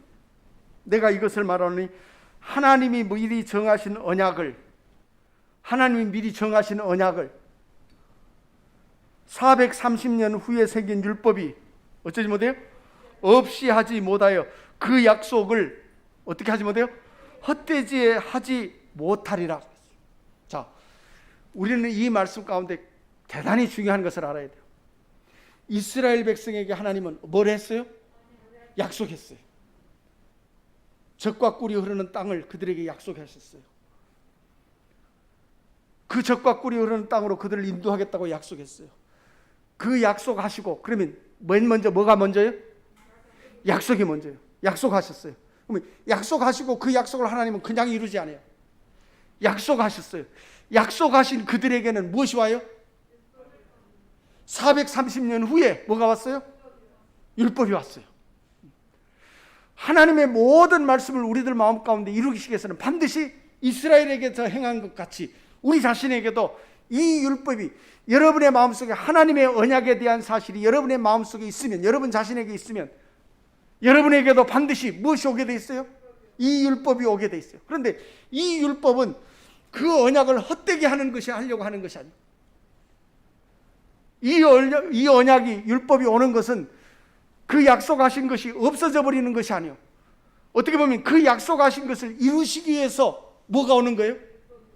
하나님이 미리 정하신 언약을 430년 후에 생긴 율법이 어쩌지 못해요? 없이 하지 못하여 그 약속을 어떻게 하지 못해요? 헛되이 하지 못하리라. 자, 우리는 이 말씀 가운데 대단히 중요한 것을 알아야 돼요. 이스라엘 백성에게 하나님은 뭘 했어요? 약속했어요. 젖과 꿀이 흐르는 땅을 그들에게 약속하셨어요. 그 젖과 꿀이 흐르는 땅으로 그들을 인도하겠다고 약속했어요. 그 약속하시고, 그러면 뭐가 먼저요? 약속이 먼저요. 약속하셨어요. 그러면 약속하시고 그 약속을 하나님은 그냥 이루지 않아요. 약속하셨어요. 약속하신 그들에게는 무엇이 와요? 430년 후에 뭐가 왔어요? 율법이 왔어요. 하나님의 모든 말씀을 우리들 마음 가운데 이루기 위해서는 반드시 이스라엘에게서 행한 것 같이 우리 자신에게도 이 율법이 여러분의 마음속에 하나님의 언약에 대한 사실이 여러분의 마음속에 있으면, 여러분 자신에게 있으면 여러분에게도 반드시 무엇이 오게 돼 있어요? 이 율법이 오게 돼 있어요. 그런데 이 율법은 그 언약을 헛되게 하려고 하는 것이 아니에요. 이 언약이, 율법이 오는 것은 그 약속하신 것이 없어져 버리는 것이 아니에요. 어떻게 보면 그 약속하신 것을 이루시기 위해서 뭐가 오는 거예요?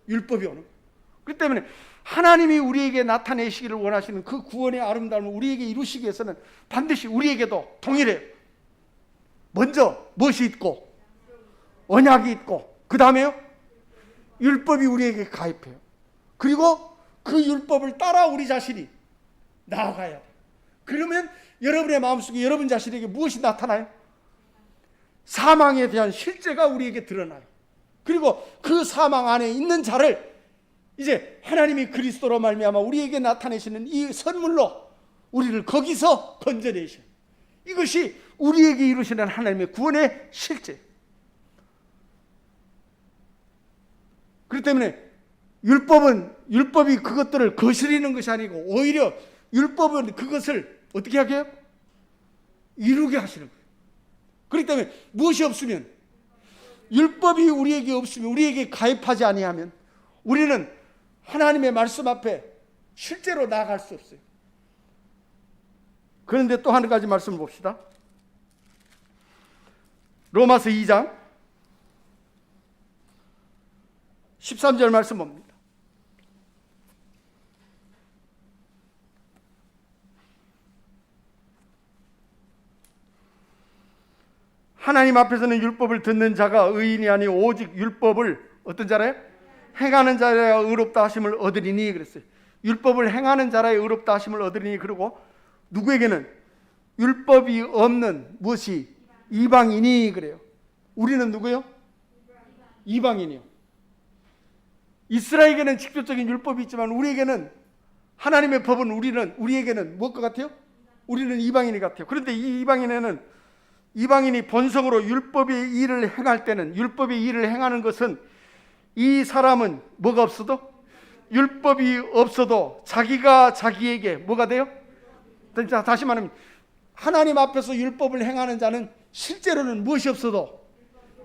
율법이 오는 거예요. 그렇기 때문에 하나님이 우리에게 나타내시기를 원하시는 그 구원의 아름다움을 우리에게 이루시기 위해서는 반드시 우리에게도 동일해요. 먼저 무엇이 있고? 언약이 있고, 그 다음에요? 율법이 우리에게 가입해요. 그리고 그 율법을 따라 우리 자신이 나아가야 돼요. 그러면 여러분의 마음속에 여러분 자신에게 무엇이 나타나요? 사망에 대한 실제가 우리에게 드러나요. 그리고 그 사망 안에 있는 자를 이제 하나님이 그리스도로 말미암아 우리에게 나타내시는 이 선물로 우리를 거기서 건져내셔요. 이것이 우리에게 이루시는 하나님의 구원의 실제. 그렇기 때문에 율법이 그것들을 거스리는 것이 아니고 오히려 율법은 그것을 어떻게 하게 해요? 이루게 하시는 거예요. 그렇기 때문에 무엇이 없으면, 율법이 우리에게 없으면, 우리에게 가입하지 아니하면 우리는 하나님의 말씀 앞에 실제로 나아갈 수 없어요. 그런데 또 한 가지 말씀을 봅시다. 로마서 2장 13절 말씀 봅니다. 하나님 앞에서는 율법을 듣는 자가 의인이 아니 오직 율법을 어떤 자래요? 행하는 자라야 의롭다 하심을 얻으리니 그랬어요. 율법을 행하는 자라야 의롭다 하심을 얻으리니. 그리고 누구에게는? 율법이 없는 무엇이? 이방인이 그래요. 우리는 누구요? 이방인이요. 이스라엘에게는 직접적인 율법이 있지만 우리에게는 하나님의 법은 우리에게는 무엇 같아요? 우리는 이방인이 같아요. 그런데 이 이방인이 본성으로 율법의 일을 행할 때는, 율법의 일을 행하는 것은 이 사람은 뭐가 없어도, 율법이 없어도 자기가 자기에게 뭐가 돼요? 다시 말하면 하나님 앞에서 율법을 행하는 자는 실제로는 무엇이 없어도,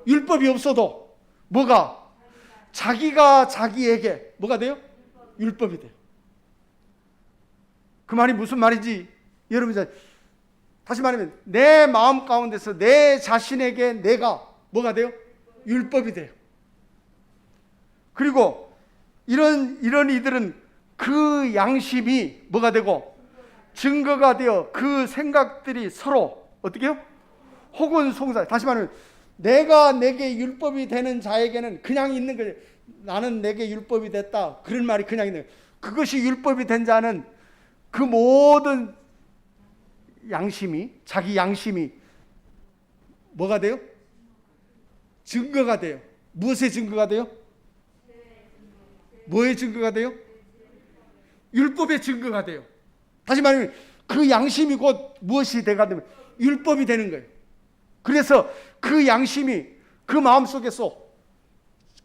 율법이 없어도 뭐가? 자기가 자기에게 뭐가 돼요? 율법이 돼요. 그 말이 무슨 말인지 여러분 다시 말하면 내 마음 가운데서 내 자신에게 내가 뭐가 돼요? 율법이 돼요. 그리고 이런 이들은 그 양심이 뭐가 되고 증거가 되어 그 생각들이 서로 어떻게 해요? 혹은 송사. 다시 말하면 내가 내게 율법이 되는 자에게는 그냥 있는 거예요. 나는 내게 율법이 됐다. 그런 말이 그냥 있는 거예요. 그것이 율법이 된 자는 그 모든 양심이, 자기 양심이 뭐가 돼요? 증거가 돼요. 무엇의 증거가 돼요? 뭐의 증거가 돼요? 율법의 증거가 돼요. 다시 말하면 그 양심이 곧 무엇이 돼가 되면 율법이 되는 거예요. 그래서 그 양심이 그 마음속에서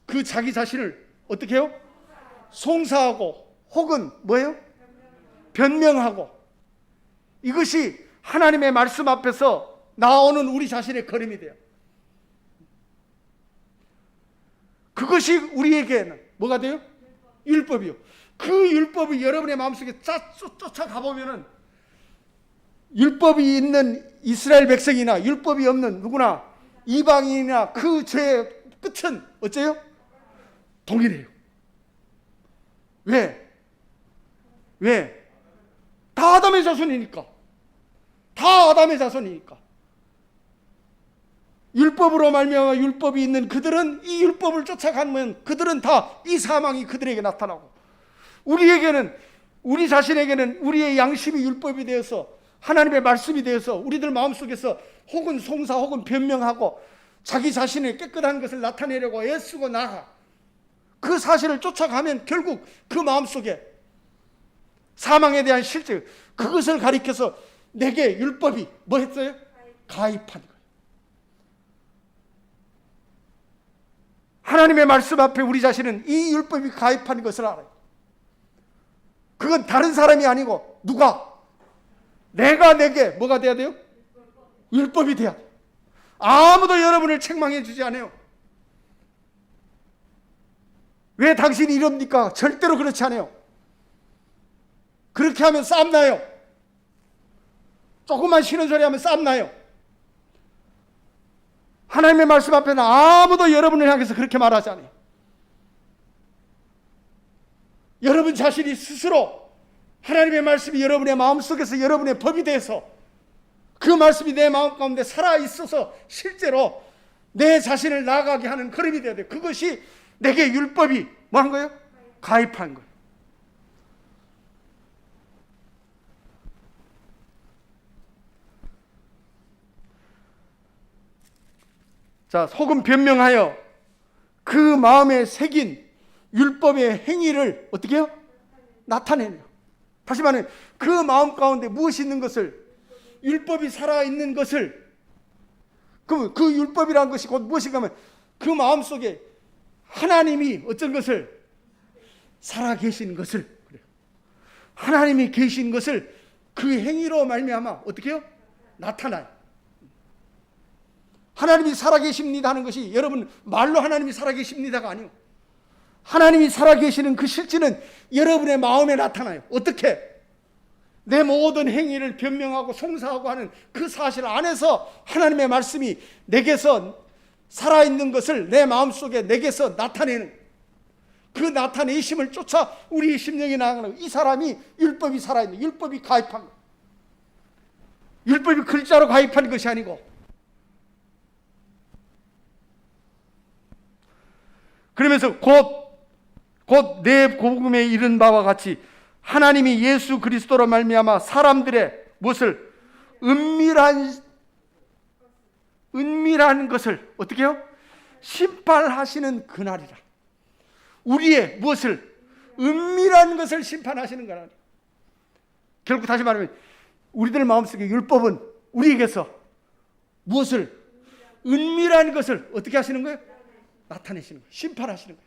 그 자기 자신을 어떻게 해요? 송사하고 혹은 뭐예요? 변명하고. 이것이 하나님의 말씀 앞에서 나오는 우리 자신의 걸음이 돼요. 그것이 우리에게는 뭐가 돼요? 율법이요. 그 율법이 여러분의 마음속에 쫓아가 보면은 율법이 있는 이스라엘 백성이나 율법이 없는 누구나 이방인이나 그 죄의 끝은 어째요? 동일해요. 왜? 다 아담의 자손이니까. 다 아담의 자손이니까. 율법으로 말미암아 율법이 있는 그들은 이 율법을 쫓아가면 그들은 다 이 사망이 그들에게 나타나고, 우리에게는, 우리 자신에게는 우리의 양심이 율법이 되어서 하나님의 말씀이 되어서 우리들 마음속에서 혹은 송사 혹은 변명하고 자기 자신의 깨끗한 것을 나타내려고 애쓰고 나가. 그 사실을 쫓아가면 결국 그 마음속에 사망에 대한 실제, 그것을 가리켜서 내게 율법이 뭐 했어요? 가입한 거예요. 하나님의 말씀 앞에 우리 자신은 이 율법이 가입한 것을 알아요. 그건 다른 사람이 아니고 누가? 내가 내게 뭐가 돼야 돼요? 율법이 돼야 돼요. 아무도 여러분을 책망해 주지 않아요. 왜 당신이 이럽니까? 절대로 그렇지 않아요. 그렇게 하면 싸움 나요. 조금만 쉬는 소리 하면 싸움 나요. 하나님의 말씀 앞에는 아무도 여러분을 향해서 그렇게 말하지 않아요. 여러분 자신이 스스로 하나님의 말씀이 여러분의 마음속에서 여러분의 법이 돼서 그 말씀이 내 마음 가운데 살아있어서 실제로 내 자신을 나아가게 하는 걸음이 되어야 돼요. 그것이 내게 율법이 뭐 한 거예요? 가입한 거예요. 자, 혹은 변명하여 그 마음에 새긴 율법의 행위를 어떻게 해요? 나타내요. 다시 말하면 그 마음 가운데 무엇이 있는 것을, 율법이 살아있는 것을, 그 율법이라는 것이 곧 무엇인가 하면 그 마음 속에 하나님이 어떤 것을 살아계신 것을, 그래요. 하나님이 계신 것을 그 행위로 말미암아 어떻게 해요? 나타나요. 하나님이 살아계십니다 하는 것이 여러분 말로 하나님이 살아계십니다가 아니요, 하나님이 살아계시는 그 실체는 여러분의 마음에 나타나요. 어떻게? 내 모든 행위를 변명하고 송사하고 하는 그 사실 안에서 하나님의 말씀이 내게서 살아있는 것을 내 마음속에 내게서 나타내는, 그 나타내심을 쫓아 우리 심령이 나아가는, 이 사람이 율법이 살아있는, 율법이 가입한 것, 율법이 글자로 가입한 것이 아니고, 그러면서 곧 내 복음에 이른 바와 같이 하나님이 예수 그리스도로 말미암아 사람들의 무엇을 은밀한 것을 어떻게 해요? 심판하시는 그날이라. 우리의 무엇을 은밀한 것을 심판하시는 거라. 결국 다시 말하면 우리들 마음속에 율법은 우리에게서 무엇을 은밀한 것을 어떻게 하시는 거예요? 나타내시는 거예요. 심판하시는 거예요.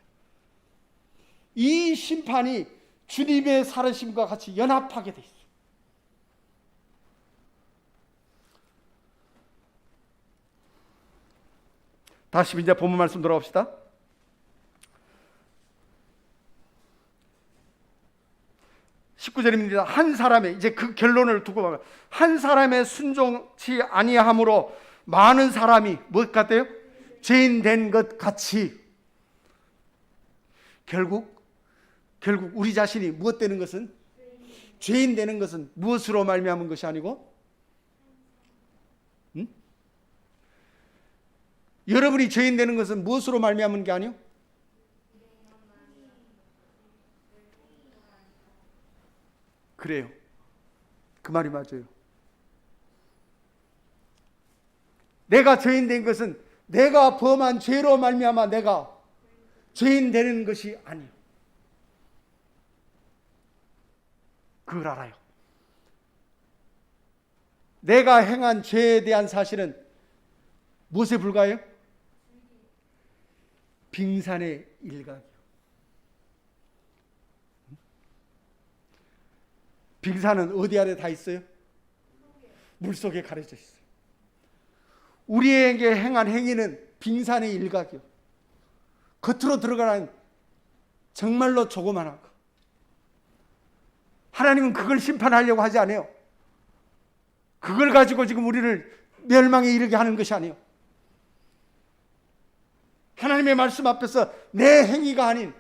이 심판이 주님의 살아심과 같이 연합하게 돼 있어요. 다시 이제 본문 말씀 돌아옵시다. (19절입니다) 한 사람의, 이제 그 결론을 두고 한 사람의 순종치 아니함으로 많은 사람이 무엇 같아요? 죄인 된 것 같이. 결국 우리 자신이 무엇 되는 것은, 죄인 되는 것은 무엇으로 말미암은 것이 아니고, 여러분이 죄인 되는 것은 무엇으로 말미암은 게 아니요? 그래요. 그 말이 맞아요. 내가 죄인 된 것은 내가 범한 죄로 말미암아 내가 죄인 되는 것이 아니요. 그걸 알아요. 내가 행한 죄에 대한 사실은 무엇에 불과해요? 빙산의 일각이요. 빙산은 어디 아래 다 있어요? 물속에 가려져 있어요. 우리에게 행한 행위는 빙산의 일각이요. 겉으로 들어가는 정말로 조그만한 거. 하나님은 그걸 심판하려고 하지 않아요. 그걸 가지고 지금 우리를 멸망에 이르게 하는 것이 아니에요. 하나님의 말씀 앞에서 내 행위가 아닌,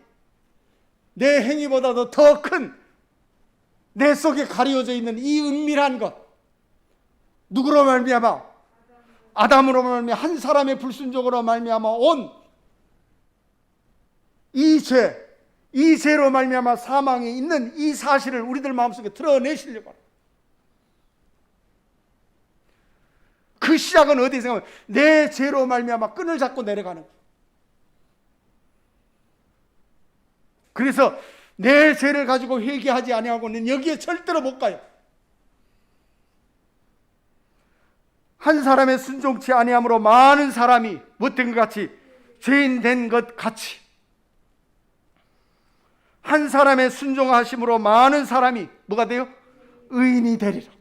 내 행위보다도 더 큰 내 속에 가려져 있는 이 은밀한 것, 누구로 말미암아? 아담으로 말미암아 한 사람의 불순종으로 말미암아 온 이 죄로 말미암아 사망에 있는 이 사실을 우리들 마음속에 드러내시려고 합니다. 그 시작은 어디서 생각하면 내 죄로 말미암아 끈을 잡고 내려가는 거예요. 그래서 내 죄를 가지고 회개하지 아니하고는 여기에 절대로 못 가요. 한 사람의 순종치 아니함으로 많은 사람이 못된 것 같이, 죄인 된 것 같이, 한 사람의 순종하심으로 많은 사람이 뭐가 돼요? 의인이 되리라.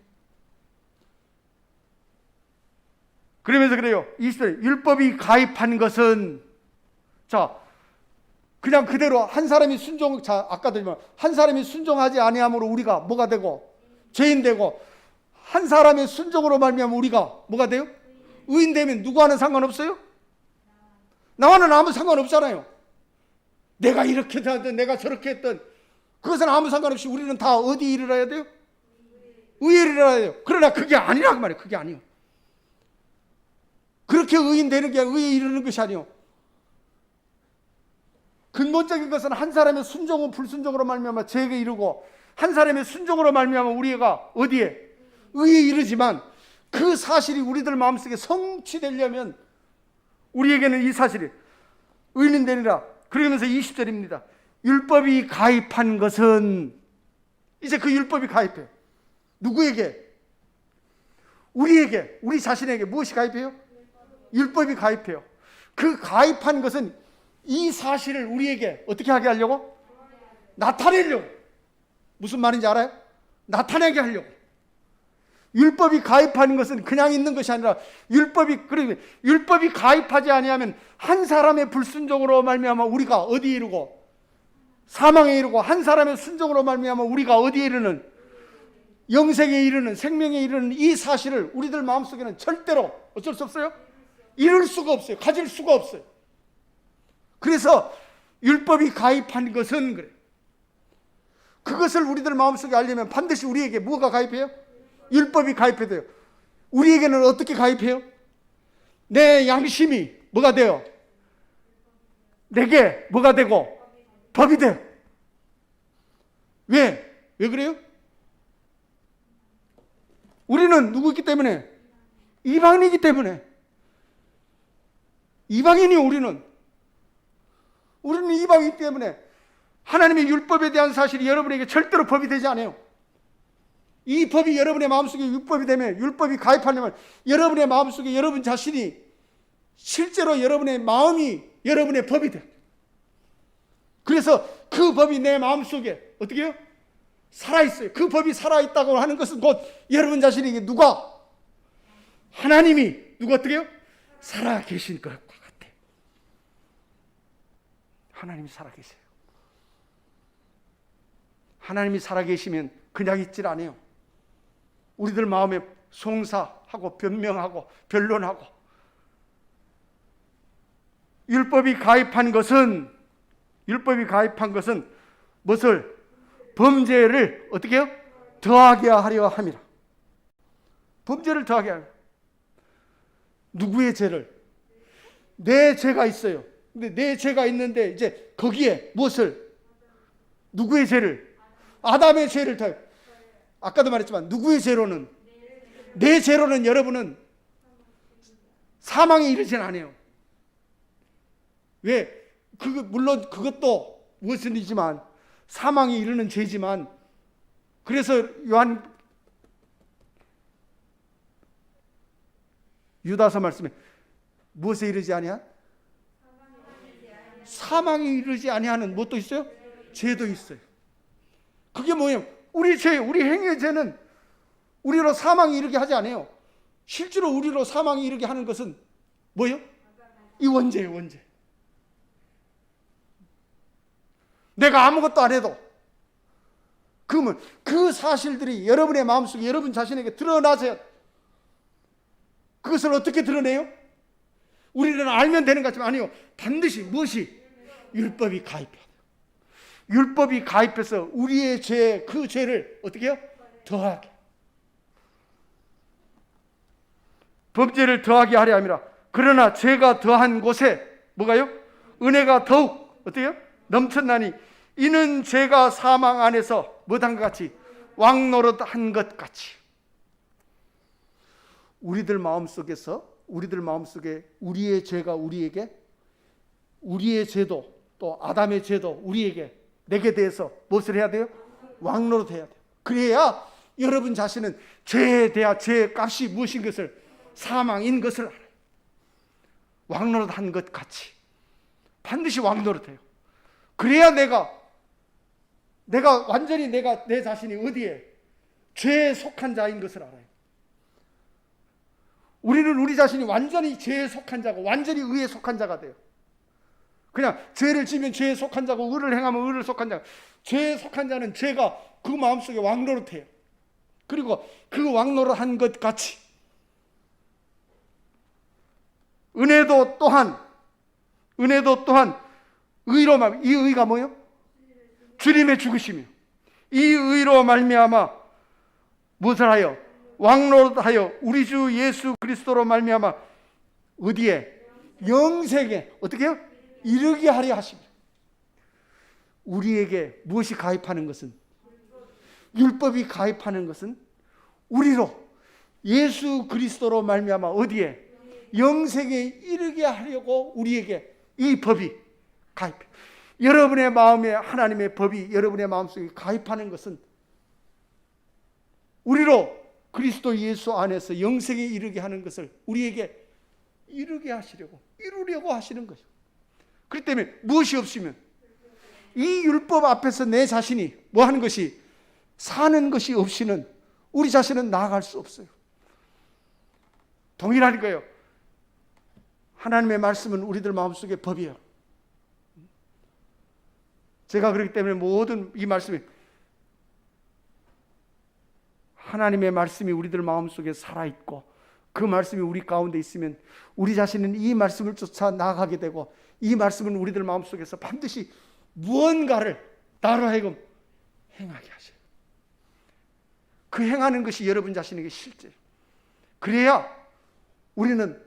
그러면서 그래요. 20절, 율법이 가입한 것은, 자, 그냥 그대로 한 사람이 아까도 한 사람이 순종하지 아니함으로 우리가 뭐가 되고 죄인 되고, 한 사람의 순종으로 말미암아 우리가 뭐가 돼요? 의인 되면 누구와는 상관없어요? 나와는 아무 상관없잖아요. 내가 이렇게 하든 내가 저렇게 했든 그것은 아무 상관없이 우리는 다 어디 이르러야 돼요? 의에 이르러야 돼요. 그러나 그게 아니라 그 말이에요. 그게 아니에요. 그렇게 의인 되는 게 의에 이르는 것이 아니에요. 근본적인 것은 한 사람의 순종은 불순종으로 말미암아 죄에 이르고, 한 사람의 순종으로 말미암아 우리가 어디에? 의에 이르지만, 그 사실이 우리들 마음속에 성취되려면 우리에게는 이 사실이 의인 되리라. 그러면서 20절입니다. 율법이 가입한 것은, 이제 그 율법이 가입해요. 누구에게? 우리에게, 우리 자신에게 무엇이 가입해요? 율법이 가입해요. 그 가입한 것은 이 사실을 우리에게 어떻게 하게 하려고? 나타내려고. 무슨 말인지 알아요? 나타내게 하려고. 율법이 가입하는 것은 그냥 있는 것이 아니라 율법이 가입하지 아니하면 한 사람의 불순종으로 말미암아 우리가 어디에 이르고 사망에 이르고, 한 사람의 순종으로 말미암아 우리가 어디에 이르는 영생에 이르는, 생명에 이르는 이 사실을 우리들 마음속에는 절대로 어쩔 수 없어요. 이룰 수가 없어요. 가질 수가 없어요. 그래서 율법이 가입한 것은 그래요. 그것을 우리들 마음속에 알려면 반드시 우리에게 뭐가 가입해요? 율법이 가입해야 돼요. 우리에게는 어떻게 가입해요? 내 양심이 뭐가 돼요? 내게 뭐가 되고? 법이 돼요. 왜? 왜 그래요? 우리는 누구이기 때문에? 이방인이기 때문에. 이방인이 우리는 이방인이기 때문에 하나님의 율법에 대한 사실이 여러분에게 절대로 법이 되지 않아요. 이 법이 여러분의 마음속에 율법이 되면, 율법이 가입하려면 여러분의 마음속에 여러분 자신이 실제로 여러분의 마음이 여러분의 법이 돼요. 그래서 그 법이 내 마음속에 어떻게 해요? 살아있어요. 그 법이 살아있다고 하는 것은 곧 여러분 자신에게 누가? 하나님이 누가 어떻게 해요? 살아계신 것과 같아요. 하나님이 살아계세요. 하나님이 살아계시면 그냥 있질 않아요. 우리들 마음에 송사하고 변명하고 변론하고. 율법이 가입한 것은 무엇을? 범죄를 어떻게 해요? 더하게 하려 함이라. 범죄를 더하게 하려. 누구의 죄를? 내 죄가 있어요. 근데 내 죄가 있는데 이제 거기에 무엇을? 누구의 죄를? 아담의 죄를 더해요. 아까도 말했지만 누구의 죄로는? 내 죄로는 여러분은 사망에 이르진 않아요. 왜? 물론 그것도 무엇이지만 사망에 이르는 죄지만, 그래서 유다서 말씀에 무엇에 이르지 아니하? 사망에 이르지 아니하는 무엇도 있어요? 죄도 있어요. 그게 뭐예요? 우리 죄, 우리 행위의 죄는 우리로 사망에 이르게 하지 않아요. 실제로 우리로 사망에 이르게 하는 것은 뭐예요? 이 원죄예요, 원죄. 내가 아무것도 안 해도, 그러면 그 사실들이 여러분의 마음속에 여러분 자신에게 드러나세요. 그것을 어떻게 드러내요? 우리는 알면 되는 것 같지만 아니요. 반드시 무엇이? 율법이 가입해야 돼요. 율법이 가입해서 우리의 죄, 그 죄를 어떻게 해요? 더하게. 범죄를 더하게 하려 함이라. 그러나 죄가 더한 곳에 뭐가요? 은혜가 더욱 어떻게 해요? 넘쳤나니 이는 죄가 사망 안에서 뭐한 것 같이? 왕노릇한 것 같이. 우리들 마음속에 우리의 죄가 우리에게, 우리의 죄도 또 아담의 죄도 우리에게, 내게 대해서 무엇을 해야 돼요? 왕노릇 해야 돼요. 그래야 여러분 자신은 죄에 대한 죄의 값이 무엇인 것을, 사망인 것을 알아요. 왕노릇한 것 같이. 반드시 왕노릇해요. 그래야 내가 완전히 내 자신이 어디에? 죄에 속한 자인 것을 알아요. 우리는 우리 자신이 완전히 죄에 속한 자고 완전히 의에 속한 자가 돼요. 그냥 죄를 지면 죄에 속한 자고 의를 행하면 의를 속한 자. 죄에 속한 자는 죄가 그 마음속에 왕노릇해요. 그리고 그 왕노릇한 것 같이 은혜도 또한 의로만, 이 의가 뭐예요? 주님의 죽으심이요. 이 의로 말미암아 무엇을 하여? 왕노릇하여 우리 주 예수 그리스도로 말미암아 어디에? 영생에 어떻게 해요? 이르게 하려 하십니다. 우리에게 무엇이 가입하는 것은? 율법이 가입하는 것은 우리로 예수 그리스도로 말미암아 어디에? 영생에 이르게 하려고 우리에게 이 법이 가입해요. 여러분의 마음에 하나님의 법이 여러분의 마음속에 가입하는 것은 우리로 그리스도 예수 안에서 영생에 이르게 하는 것을 우리에게 이루려고 하시는 거죠. 그렇기 때문에 무엇이 없으면 이 율법 앞에서 내 자신이 뭐 하는 것이? 사는 것이 없이는 우리 자신은 나아갈 수 없어요. 동일한 거예요. 하나님의 말씀은 우리들 마음속에 법이에요. 제가 그렇기 때문에 모든 이 말씀이, 하나님의 말씀이 우리들 마음속에 살아있고 그 말씀이 우리 가운데 있으면 우리 자신은 이 말씀을 쫓아 나아가게 되고, 이 말씀은 우리들 마음속에서 반드시 무언가를 나로 하여금 행하게 하셔요. 그 행하는 것이 여러분 자신에게 실제. 그래야 우리는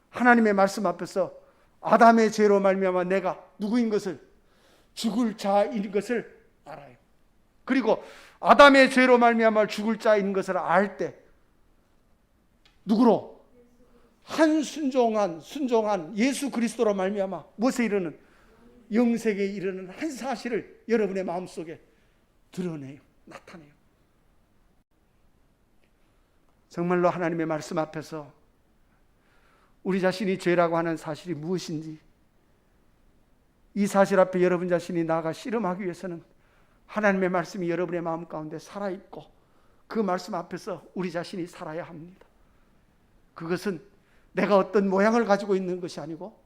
하나님의 말씀 앞에서 아담의 죄로 말미암아 내가 누구인 것을, 죽을 자인 것을 알아요. 그리고 아담의 죄로 말미암아 죽을 자인 것을 알 때 누구로? 한 순종한 예수 그리스도로 말미암아 무엇에 이르는? 영생에 이르는 한 사실을 여러분의 마음속에 드러내요. 나타내요. 정말로 하나님의 말씀 앞에서 우리 자신이 죄라고 하는 사실이 무엇인지, 이 사실 앞에 여러분 자신이 나아가 씨름하기 위해서는 하나님의 말씀이 여러분의 마음 가운데 살아있고 그 말씀 앞에서 우리 자신이 살아야 합니다. 그것은 내가 어떤 모양을 가지고 있는 것이 아니고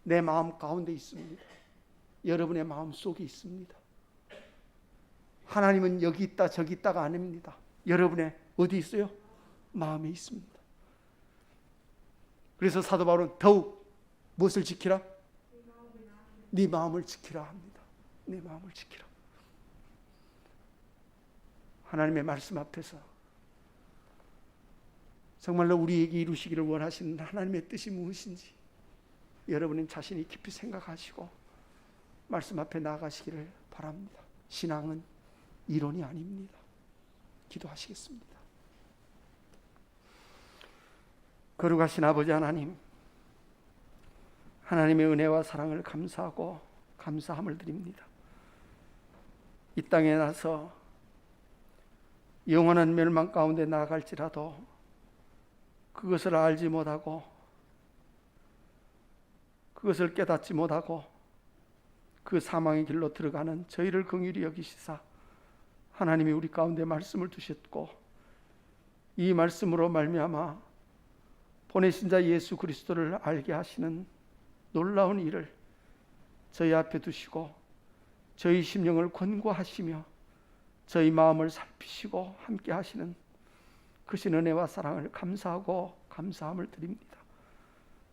내 마음 가운데 있습니다. 여러분의 마음 속에 있습니다. 하나님은 여기 있다 저기 있다가 아닙니다. 여러분의 어디 있어요? 마음에 있습니다. 그래서 사도 바울은 더욱 무엇을 지키라? 네 마음을 지키라 합니다. 네 마음을 지키라. 하나님의 말씀 앞에서 정말로 우리에게 이루시기를 원하시는 하나님의 뜻이 무엇인지 여러분은 자신이 깊이 생각하시고 말씀 앞에 나아가시기를 바랍니다. 신앙은 이론이 아닙니다. 기도하시겠습니다. 거룩하신 아버지 하나님, 하나님의 은혜와 사랑을 감사하고 감사함을 드립니다. 이 땅에 나서 영원한 멸망 가운데 나아갈지라도 그것을 알지 못하고 그것을 깨닫지 못하고 그 사망의 길로 들어가는 저희를 긍휼히 여기시사 하나님이 우리 가운데 말씀을 두셨고 이 말씀으로 말미암아 보내신 자 예수 그리스도를 알게 하시는 놀라운 일을 저희 앞에 두시고 저희 심령을 권고하시며 저희 마음을 살피시고 함께 하시는 크신 은혜와 사랑을 감사하고 감사함을 드립니다.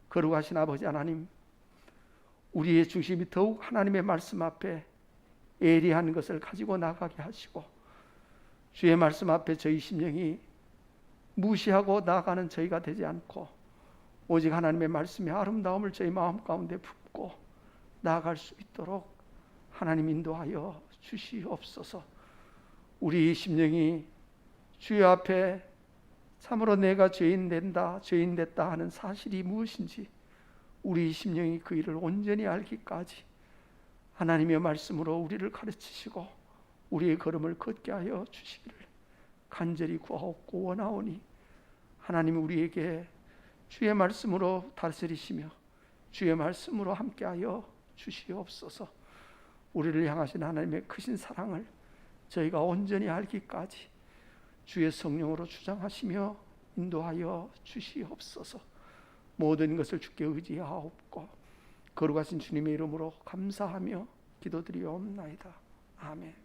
거룩하신 아버지 하나님, 우리의 중심이 더욱 하나님의 말씀 앞에 예리한 것을 가지고 나가게 하시고 주의 말씀 앞에 저희 심령이 무시하고 나아가는 저희가 되지 않고 오직 하나님의 말씀의 아름다움을 저희 마음 가운데 품고 나아갈 수 있도록 하나님 인도하여 주시옵소서. 우리 심령이 주의 앞에 참으로 내가 죄인 된다, 죄인 됐다 하는 사실이 무엇인지 우리 심령이 그 일을 온전히 알기까지 하나님의 말씀으로 우리를 가르치시고 우리의 걸음을 걷게 하여 주시기를 간절히 구하옵고 원하오니 하나님 우리에게 주의 말씀으로 다스리시며 주의 말씀으로 함께하여 주시옵소서. 우리를 향하신 하나님의 크신 사랑을 저희가 온전히 알기까지 주의 성령으로 주장하시며 인도하여 주시옵소서. 모든 것을 주께 의지하옵고 거룩하신 주님의 이름으로 감사하며 기도드리옵나이다. 아멘.